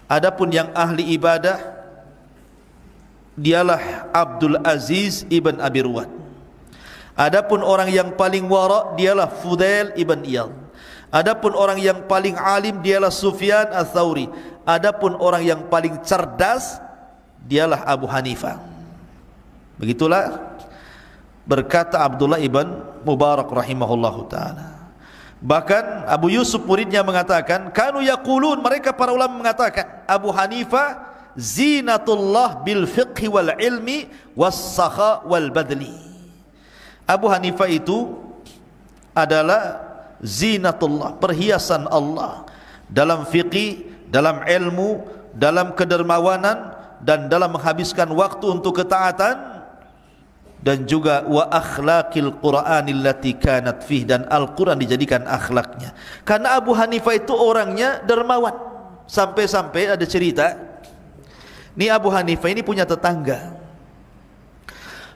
Adapun yang ahli ibadah dialah Abdul Aziz ibn Abi Ruwad. Adapun orang yang paling wara dialah Fudail ibn Iyad. Adapun orang yang paling alim dialah Sufyan ats-Tsauri. Adapun orang yang paling cerdas dialah Abu Hanifah. Begitulah berkata Abdullah ibn Mubarak rahimahullahu taala. Bahkan Abu Yusuf muridnya mengatakan, kanu yaqulun, mereka para ulama mengatakan, Abu Hanifah zinatullah bil fiqhi wal ilmi was sakha wal badli. Abu Hanifah itu adalah zinatullah, perhiasan Allah dalam fiqih, dalam ilmu, dalam kedermawanan, dan dalam menghabiskan waktu untuk ketaatan, dan juga wa akhlaqil Qur'anil lati kanat fih, dan Al-Quran dijadikan akhlaknya. Karena Abu Hanifah itu orangnya dermawan. Sampai-sampai ada cerita, ini Abu Hanifah ini punya tetangga.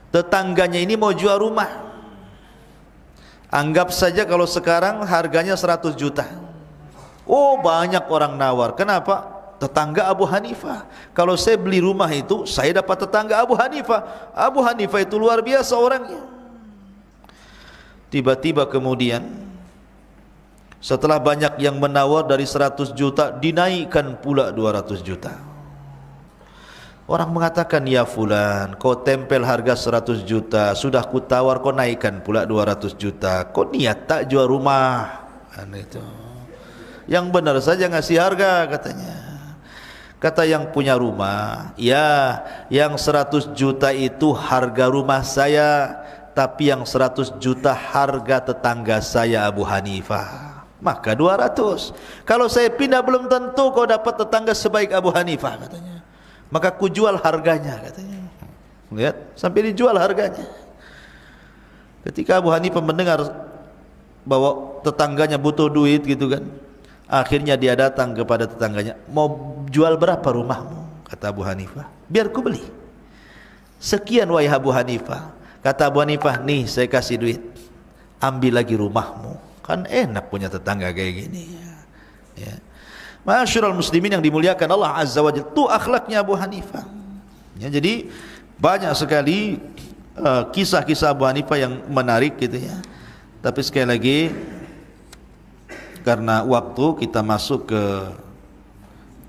Tetangganya ini mau jual rumah. Anggap saja kalau sekarang harganya 100 juta. Oh, banyak orang nawar. Kenapa? Tetangga Abu Hanifah. Kalau saya beli rumah itu, saya dapat tetangga Abu Hanifah. Abu Hanifah itu luar biasa orangnya. Tiba-tiba kemudian, setelah banyak yang menawar, dari 100 juta dinaikkan pula 200 juta. Orang mengatakan, ya fulan, kau tempel harga 100 juta, sudah ku tawar, kau naikkan pula 200 juta. Kau niat tak jual rumah? Itu. Yang benar saja ngasih harga, katanya. Kata yang punya rumah, ya, yang 100 juta itu harga rumah saya, tapi yang 100 juta harga tetangga saya Abu Hanifah. Maka 200. Kalau saya pindah belum tentu kau dapat tetangga sebaik Abu Hanifah, katanya. Maka ku jual harganya, katanya. Lihat, sampai dijual harganya. Ketika Abu Hanifah mendengar bahwa tetangganya butuh duit gitu kan, akhirnya dia datang kepada tetangganya, mau jual berapa rumahmu? Kata Abu Hanifah, biar ku beli. Sekian wahai Abu Hanifah. Kata Abu Hanifah, nih saya kasih duit, ambil lagi rumahmu. Kan enak punya tetangga kayak gini. Ya. Ma'asyiral muslimin yang dimuliakan Allah Azza wa Jalla, itu akhlaknya Abu Hanifah. Ya, jadi banyak sekali kisah-kisah Abu Hanifah yang menarik gitu ya. Tapi sekali lagi, karena waktu, kita masuk ke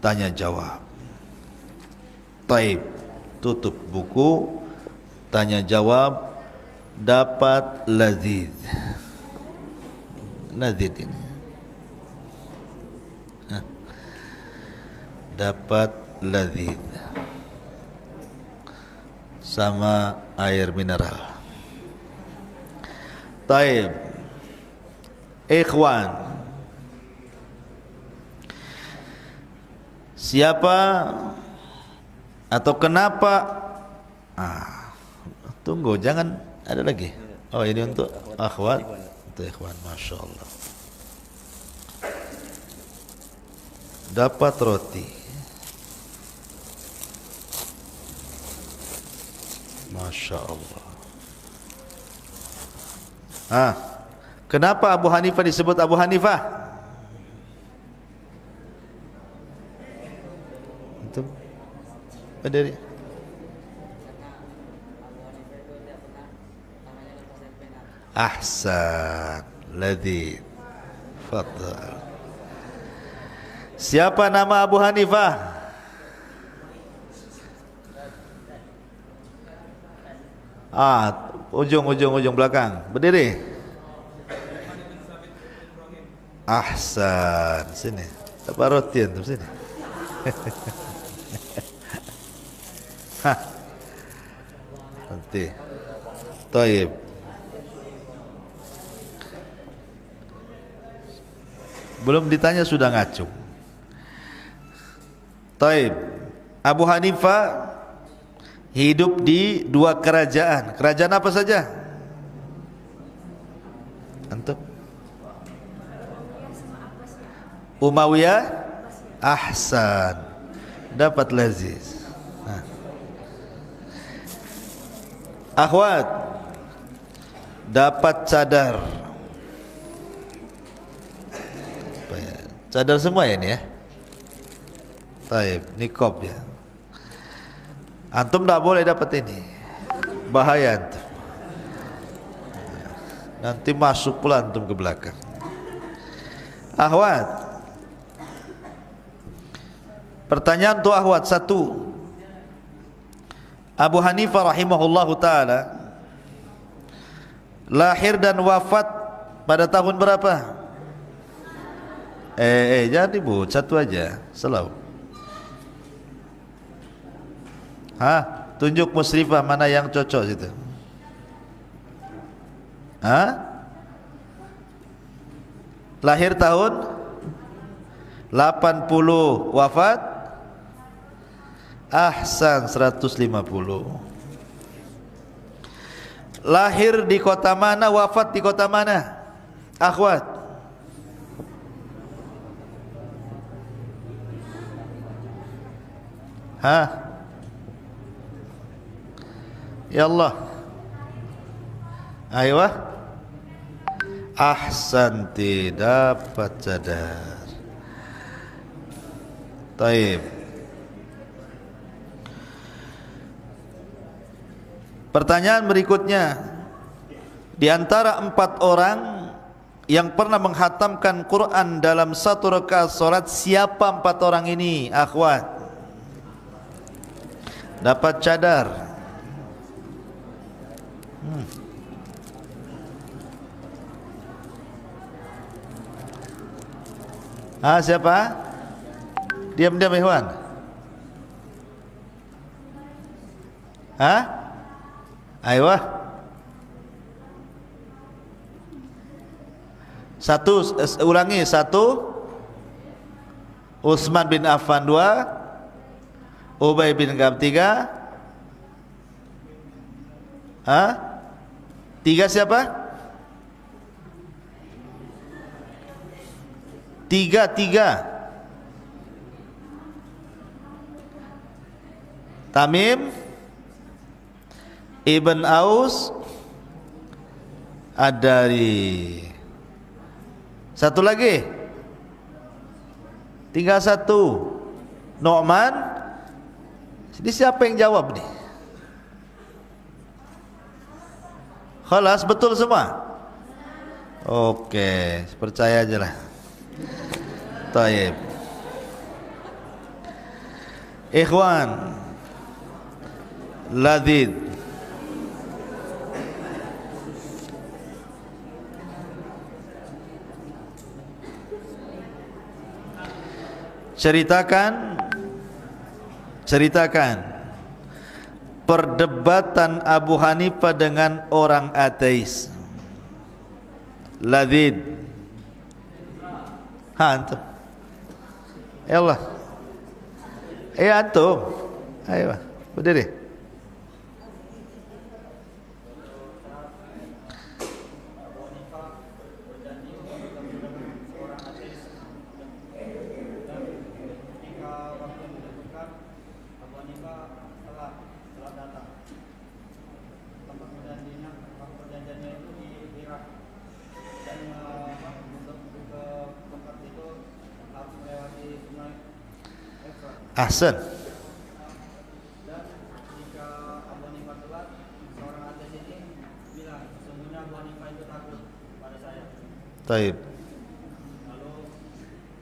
tanya jawab. Taib, tutup buku, tanya jawab, dapat lazid. Lazid ini. Dapat lazid sama air mineral. Taib, ikhwan, siapa atau kenapa? Tunggu, jangan ada lagi. Oh, ini untuk akhwat, untuk ikhwan. Masya Allah. Dapat roti. Masya Allah. Kenapa Abu Hanifah disebut Abu Hanifah? Itu berdiri. Ahsan, ladzi, fadhal. Siapa nama Abu Hanifah? Ujung belakang. Berdiri. Ahsan, sini. Dapat roti antum sini. Nanti. Taib. Belum ditanya sudah ngacung. Taib. Abu Hanifah hidup di 2 kerajaan. Kerajaan apa saja? Antum? Umayyah? Ahsan. Dapat lazis. Akhwat, dapat cadar. Cadar semua ini ya. Taib, nikob ya. Antum tak boleh dapat ini, bahaya antum. Nanti masuk pula antum ke belakang. Akhwat, pertanyaan untuk akhwat. 1, Abu Hanifah rahimahullahu ta'ala lahir dan wafat pada tahun berapa? Jangan ribut, 1 aja, selalu. Tunjuk musrifah mana yang cocok situ. Lahir tahun 80, wafat ahsan 150. Lahir di kota mana, wafat di kota mana? Akhwat. Hah? Ya Allah. Ayo. Ahsanti, dapat cadar. Taib. Pertanyaan berikutnya, di antara 4 orang yang pernah menghatamkan Quran dalam 1 rakaat salat, siapa 4 orang ini, akhwat? Dapat cadar. Siapa? Diam-diam Ikhwan. Ayo. 1, ulangi. 1 Utsman bin Affan, 2 Ubay bin Ka'ab, 3 3 siapa? 3 Tamim Ibn Aus Ad-Dari. 1 lagi, tinggal 1 Nu'man. Jadi siapa yang jawab nih? Khalas, betul semua? Oke, percaya aja lah. Taib. Ikhwan, ladid. Ceritakan perdebatan Abu Hanifah dengan orang ateis. Ladid. Antum. Ya Allah. Antum. Ayo, berdiri. Ahsan. Dan jika Abu Hanifah telat, seorang ateis ini bilang, sesungguhnya Abu Hanifah itu takut pada saya. Taib. Lalu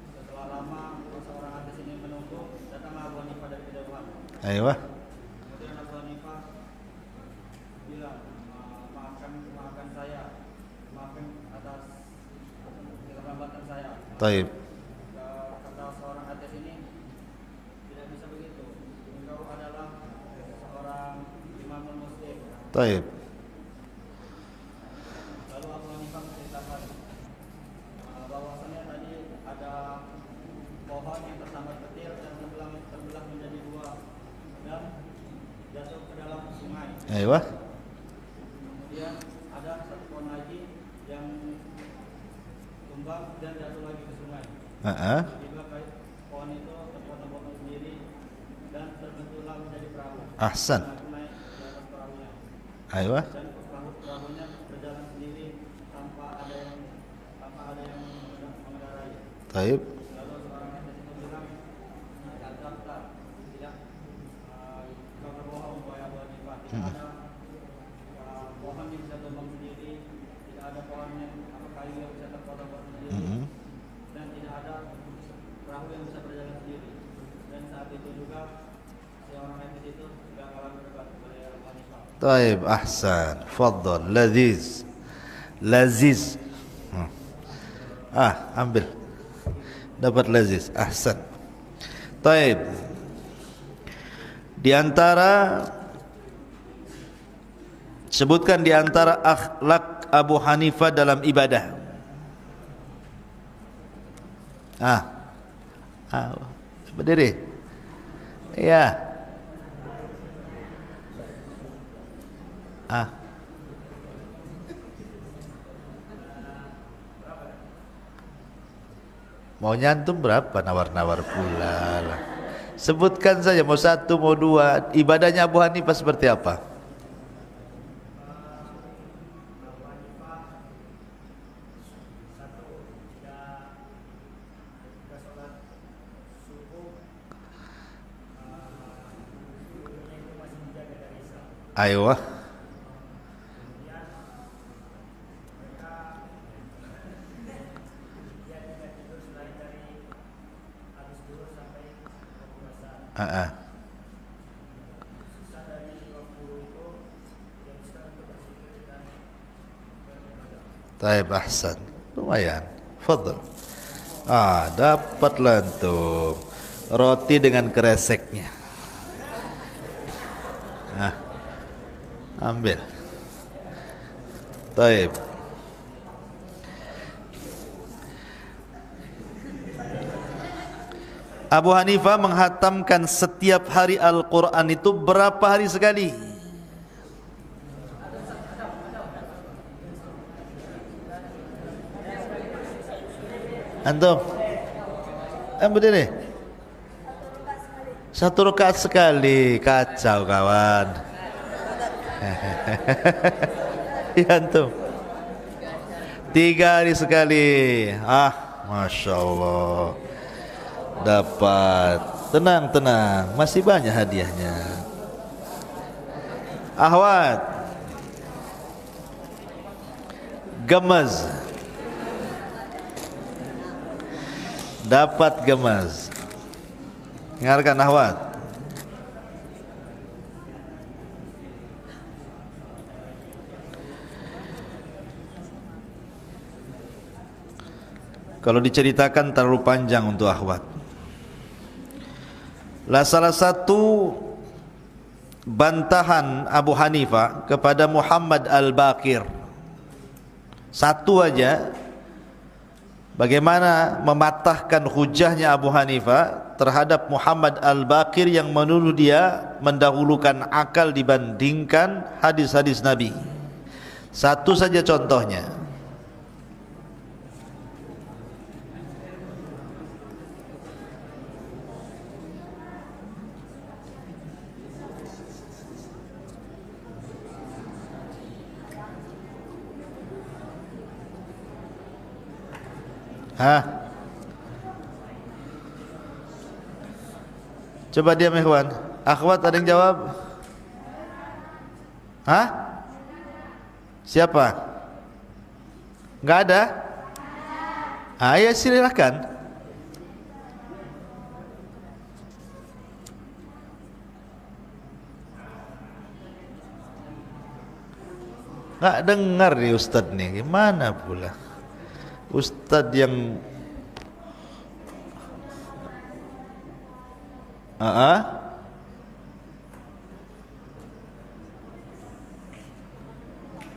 setelah lama seorang ateis ini menunggu, datanglah Abu Hanifah dari kejauhan. Ayo. Kemudian Abu Hanifah bilang, maafkan saya, maafkan atas keterlambatan saya. Taib. Kata seorang ateis ini, tidak bisa begitu. Engkau adalah seorang imam muslim. Taib. Lalu Abu Hanifah menceritakan bahwasanya tadi ada pohon yang tersambar petir dan terbelah menjadi 2 dan jatuh ke dalam sungai. Ayo. Kemudian ada 1 pohon lagi yang tumbang dan jatuh lagi ke sungai. Tiba pohon itu terpotong-potong sendiri dan terbentuklah menjadi perahu. Ahsan. Aku naik di atas perahunya. Ayo. Dan perahunya berjalan sendiri tanpa ada yang mengendarai. Taib. Lalu seorang ateis itu bilang, tidak, kau berbohong wahai Abu Hanifah. Tidak ada pohon yang bisa tumbang sendiri, tidak ada pohon yang kayu yang bisa terpotong-potong sendiri, dan tidak ada perahu yang bisa berjalan sendiri. Dan saat itu juga seorang ateis itu tidak kalah berdebat oleh Abu Hanifah. Taib, ahsan. Faddal, laziz. Laziz. Ambil. Dapat laziz. Ahsan. Taib. Di antara, sebutkan di antara akhlak Abu Hanifah dalam ibadah. Berdiri. Iya. Mau nyantum berapa, nawar-nawar pula lah. Sebutkan saja, mau satu, mau dua. Ibadahnya Abu Hanifah seperti apa? Ayo. Taib, ahsan. Lumayan. Fadl. Dapatlah tuh roti dengan kreseknya. Ambil. Taib. Abu Hanifah menghatamkan setiap hari Al-Quran itu berapa hari sekali? Antum? Berdiri? Satu rakaat sekali. Kacau kawan. Ya antum? 3 hari sekali. Masya Allah. Dapat. Tenang, tenang. Masih banyak hadiahnya. Ahwat. Gemas. Dapat gemas. Dengarkan ahwat. Kalau diceritakan terlalu panjang untuk ahwat. Salah satu bantahan Abu Hanifah kepada Muhammad Al-Baqir, satu aja, bagaimana mematahkan hujahnya Abu Hanifah terhadap Muhammad Al-Baqir yang menuduh dia mendahulukan akal dibandingkan hadis-hadis Nabi. Satu saja contohnya. Coba diam ikhwan. Akhwat ada yang jawab? Siapa? Enggak ada? Ya silakan. Enggak dengar nih Ustaz nih. Gimana pula? Ustaz yang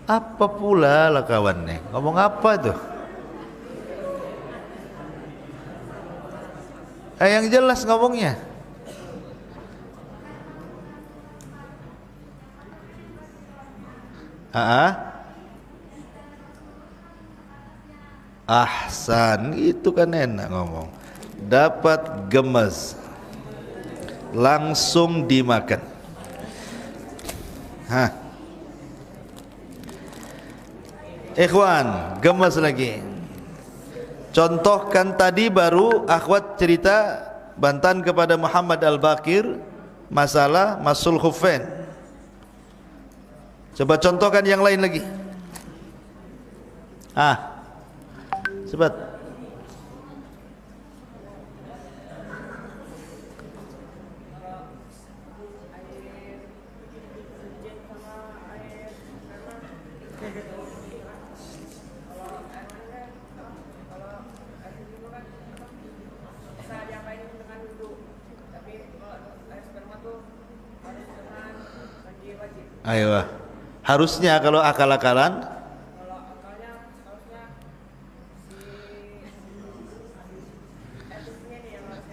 apa pula lah kawan nih? Ngomong apa tuh? Yang jelas ngomongnya. Ahsan, itu kan enak ngomong. Dapat gemes, langsung dimakan. Ikhwan, gemes lagi. Contohkan tadi baru akhwat cerita bantahan kepada Muhammad Al-Baqir masalah masul khuffain. Coba contohkan yang lain lagi. Cepat. Ayo. Harusnya kalau akal-akalan,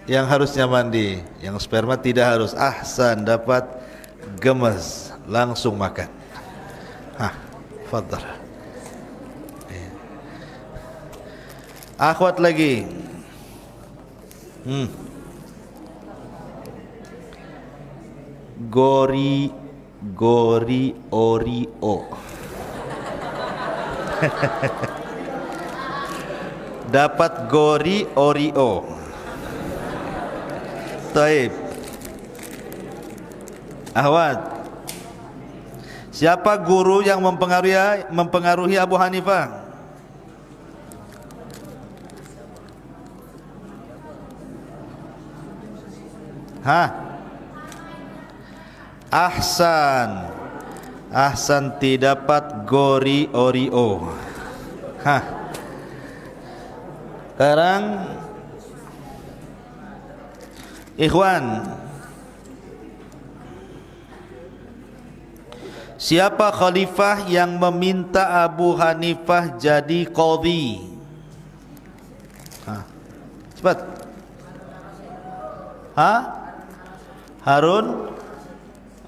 yang harusnya mandi, yang sperma tidak harus. Ahsan, dapat gemes, langsung makan. Fadhal. Akhwat lagi. Gori Oreo. Dapat Gori Oreo. Taib. Ahwat, siapa guru yang mempengaruhi Abu Hanifah? Ahsan tidak dapat Gori Oreo. Sekarang ikhwan, siapa khalifah yang meminta Abu Hanifah jadi qadhi? Cepat. Harun?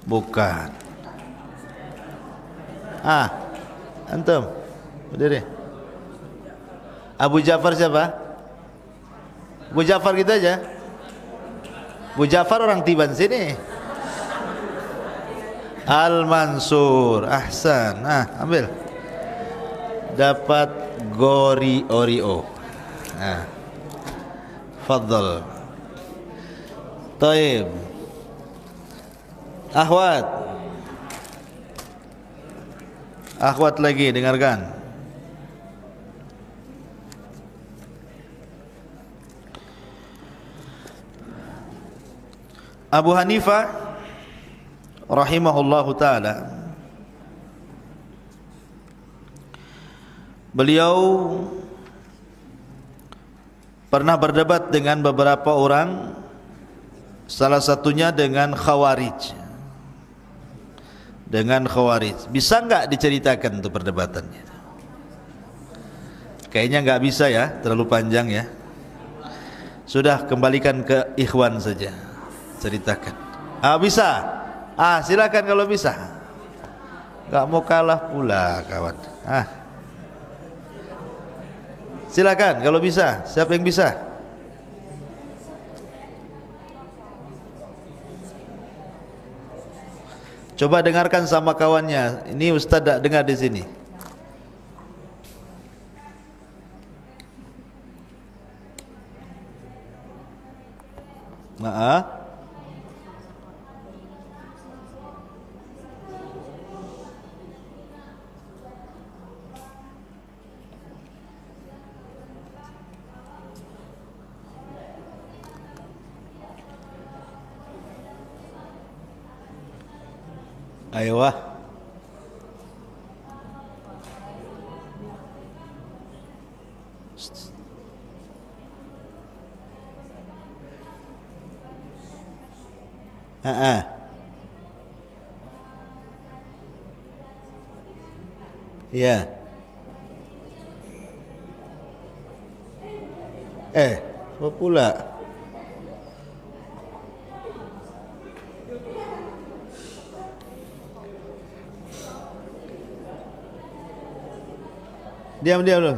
Bukan. Antum berdiri. Abu Ja'far siapa? Abu Ja'far gitu aja. Abu Ja'far orang Tiban sini. Al-Mansur. Ahsan. Ambil. Dapat Gori Oreo. Fadhal. Taib. Akhwat lagi, dengarkan. Abu Hanifah rahimahullahu ta'ala, beliau pernah berdebat dengan beberapa orang, salah satunya dengan Khawarij. Bisa enggak diceritakan tuh perdebatannya? Kayaknya enggak bisa ya, terlalu panjang ya. Sudah, kembalikan ke ikhwan saja, ceritakan. Bisa? Silakan kalau bisa. Enggak mau kalah pula kawan. Silakan kalau bisa. Siapa yang bisa? Coba dengarkan sama kawannya. Ini Ustaz tak dengar di sini. Ayo. Ya. Apa pula? Diam dulu.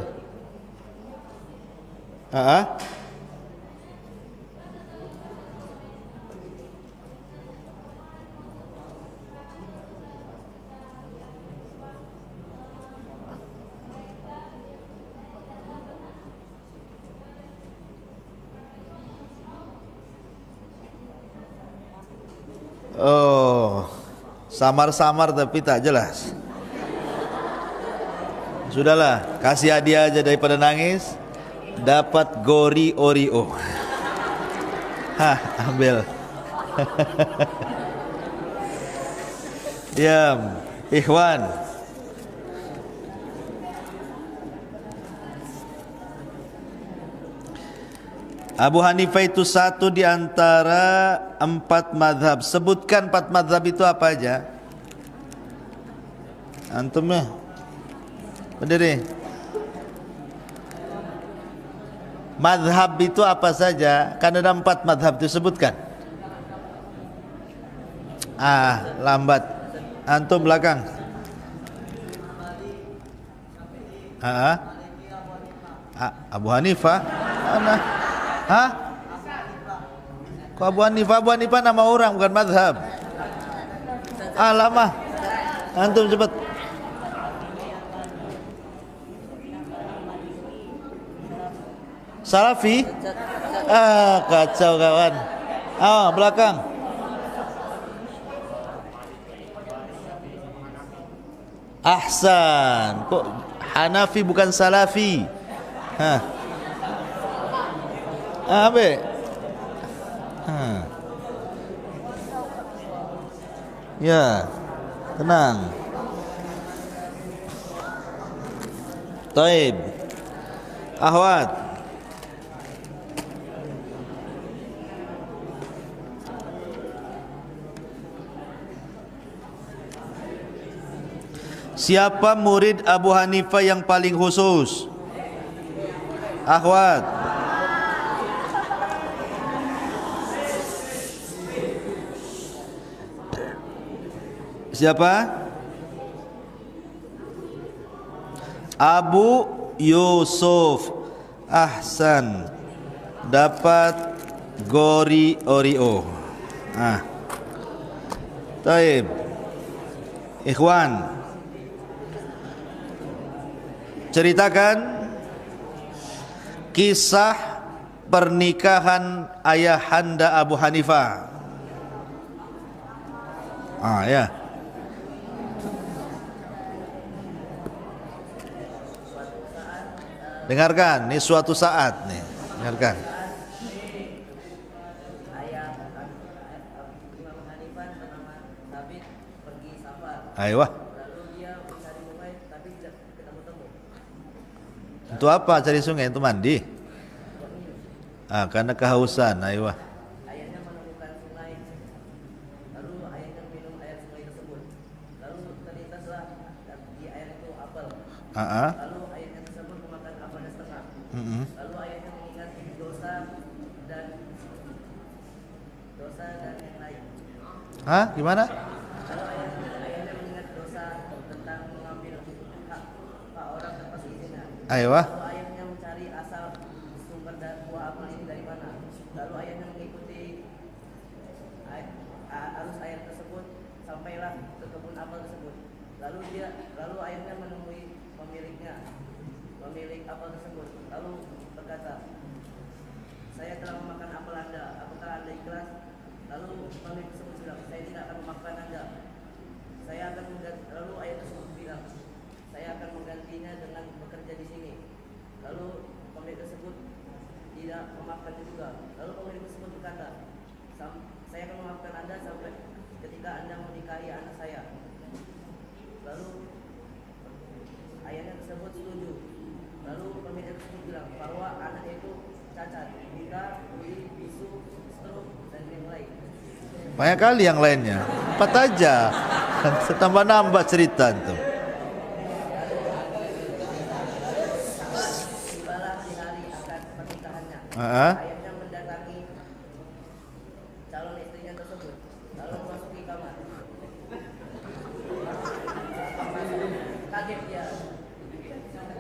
Samar-samar tapi tak jelas. Sudahlah, kasih hadiah aja daripada nangis. Dapat Gori Oreo. Ambil. Ya, ikhwan. Abu Hanifah itu satu di antara 4 mazhab. Sebutkan 4 mazhab itu apa aja? Antum ya? Berdiri. Mazhab itu apa saja? Kan ada 4 mazhab itu, sebutkan. Lambat. Antum belakang. Abu Hanifah. Mana? Kok Abu Hanifah? Abu Hanifah nama orang bukan mazhab. Alamah. Antum cepat. Salafi? Kacau kawan. Belakang. Ahsan. Kok Hanafi bukan Salafi? Abe. Ya, tenang. Taib. Ahwat. Siapa murid Abu Hanifah yang paling khusus? Akhwat. Siapa? Abu Yusuf. Ahsan. Dapat gori Oreo. Taib. Ikhwan, ceritakan kisah pernikahan ayahanda Abu Hanifah. Ya. Dengarkan, ini suatu saat nih. Dengarkan. Ayo. Untuk apa cari sungai? Untuk mandi? Karena kehausan. Ayo. Ayahnya menemukan sungai, lalu ayahnya minum air sungai tersebut. Lalu terlintaslah di air itu apel. Lalu ayahnya tersebut memakan apelnya setengah. Lalu ayahnya mengingat dosa dan yang lain. Gimana? Lalu ayahnya mengingat dosa tentang mengambil hak orang tanpa izinnya. Ayo. Lalu ayahnya mencari asal sumber buah apel ini dari mana. Lalu ayahnya mengikuti arus air tersebut sampailah ke kebun apel tersebut. Lalu ayahnya menemui pemilik apel tersebut. Lalu berkata, "Saya telah memakan apel Anda. Apakah Anda ikhlas?" Lalu pemilik tersebut bilang, "Saya tidak akan memakan Anda. Lalu ayah tersebut bilang, "Saya akan menggantinya dengan bekerja di sini." Lalu pemilik tersebut tidak memaafkan juga. Lalu pemilik tersebut berkata, "Saya akan memaafkan Anda sampai ketika Anda menikahi anak saya." Lalu ayahnya tersebut setuju. Lalu pemilik tersebut bilang bahwa anak itu cacat, buta, tuli, bisu, stroke, dan yang lain. Banyak kali yang lainnya. 4 aja. Tambah-nambah cerita tuh. Tibalah di hari akad pernikahannya. Heeh. Ayahnya mendatangi calon istrinya tersebut, lalu memasuki kamar. Kaget dia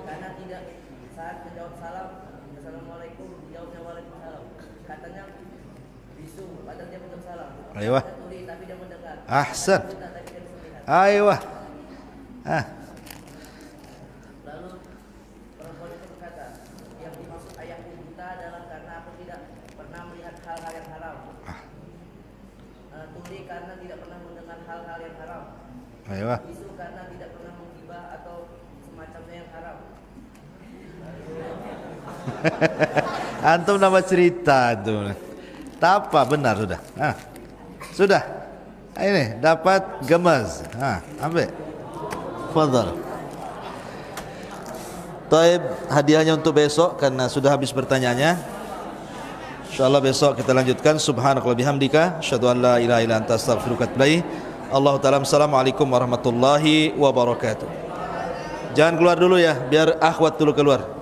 karena tidak saat menjawab salam, "Assalamualaikum," jawabnya "Waalaikumsalam." Katanya bisu, padahal dia menjawab salam. Ayo. Tuli, tapi dia mendengar. Ahsan. Buta, tapi dia bisa melihat. Ayo. Lalu perempuan itu berkata, "Yang dimaksud ayahku buta adalah karena aku tidak pernah melihat hal-hal yang haram. Tuli karena tidak pernah mendengar hal-hal yang haram. Ayo. Bisu karena tidak pernah menghibah atau semacamnya yang haram." Antum nama cerita tuh. Tapa benar sudah. Sudah. Ini dapat gemas. Ambil. Fadhal. Taib, hadiahnya untuk besok karena sudah habis pertanyaannya. Insyaallah besok kita lanjutkan. Subhanakallah bihamdika, asyhadu an la ilaha illa anta astaghfiruka wa atubu ilaik. Allahu ta'ala, assalamualaikum warahmatullahi wabarakatuh. Jangan keluar dulu ya, biar akhwat dulu keluar.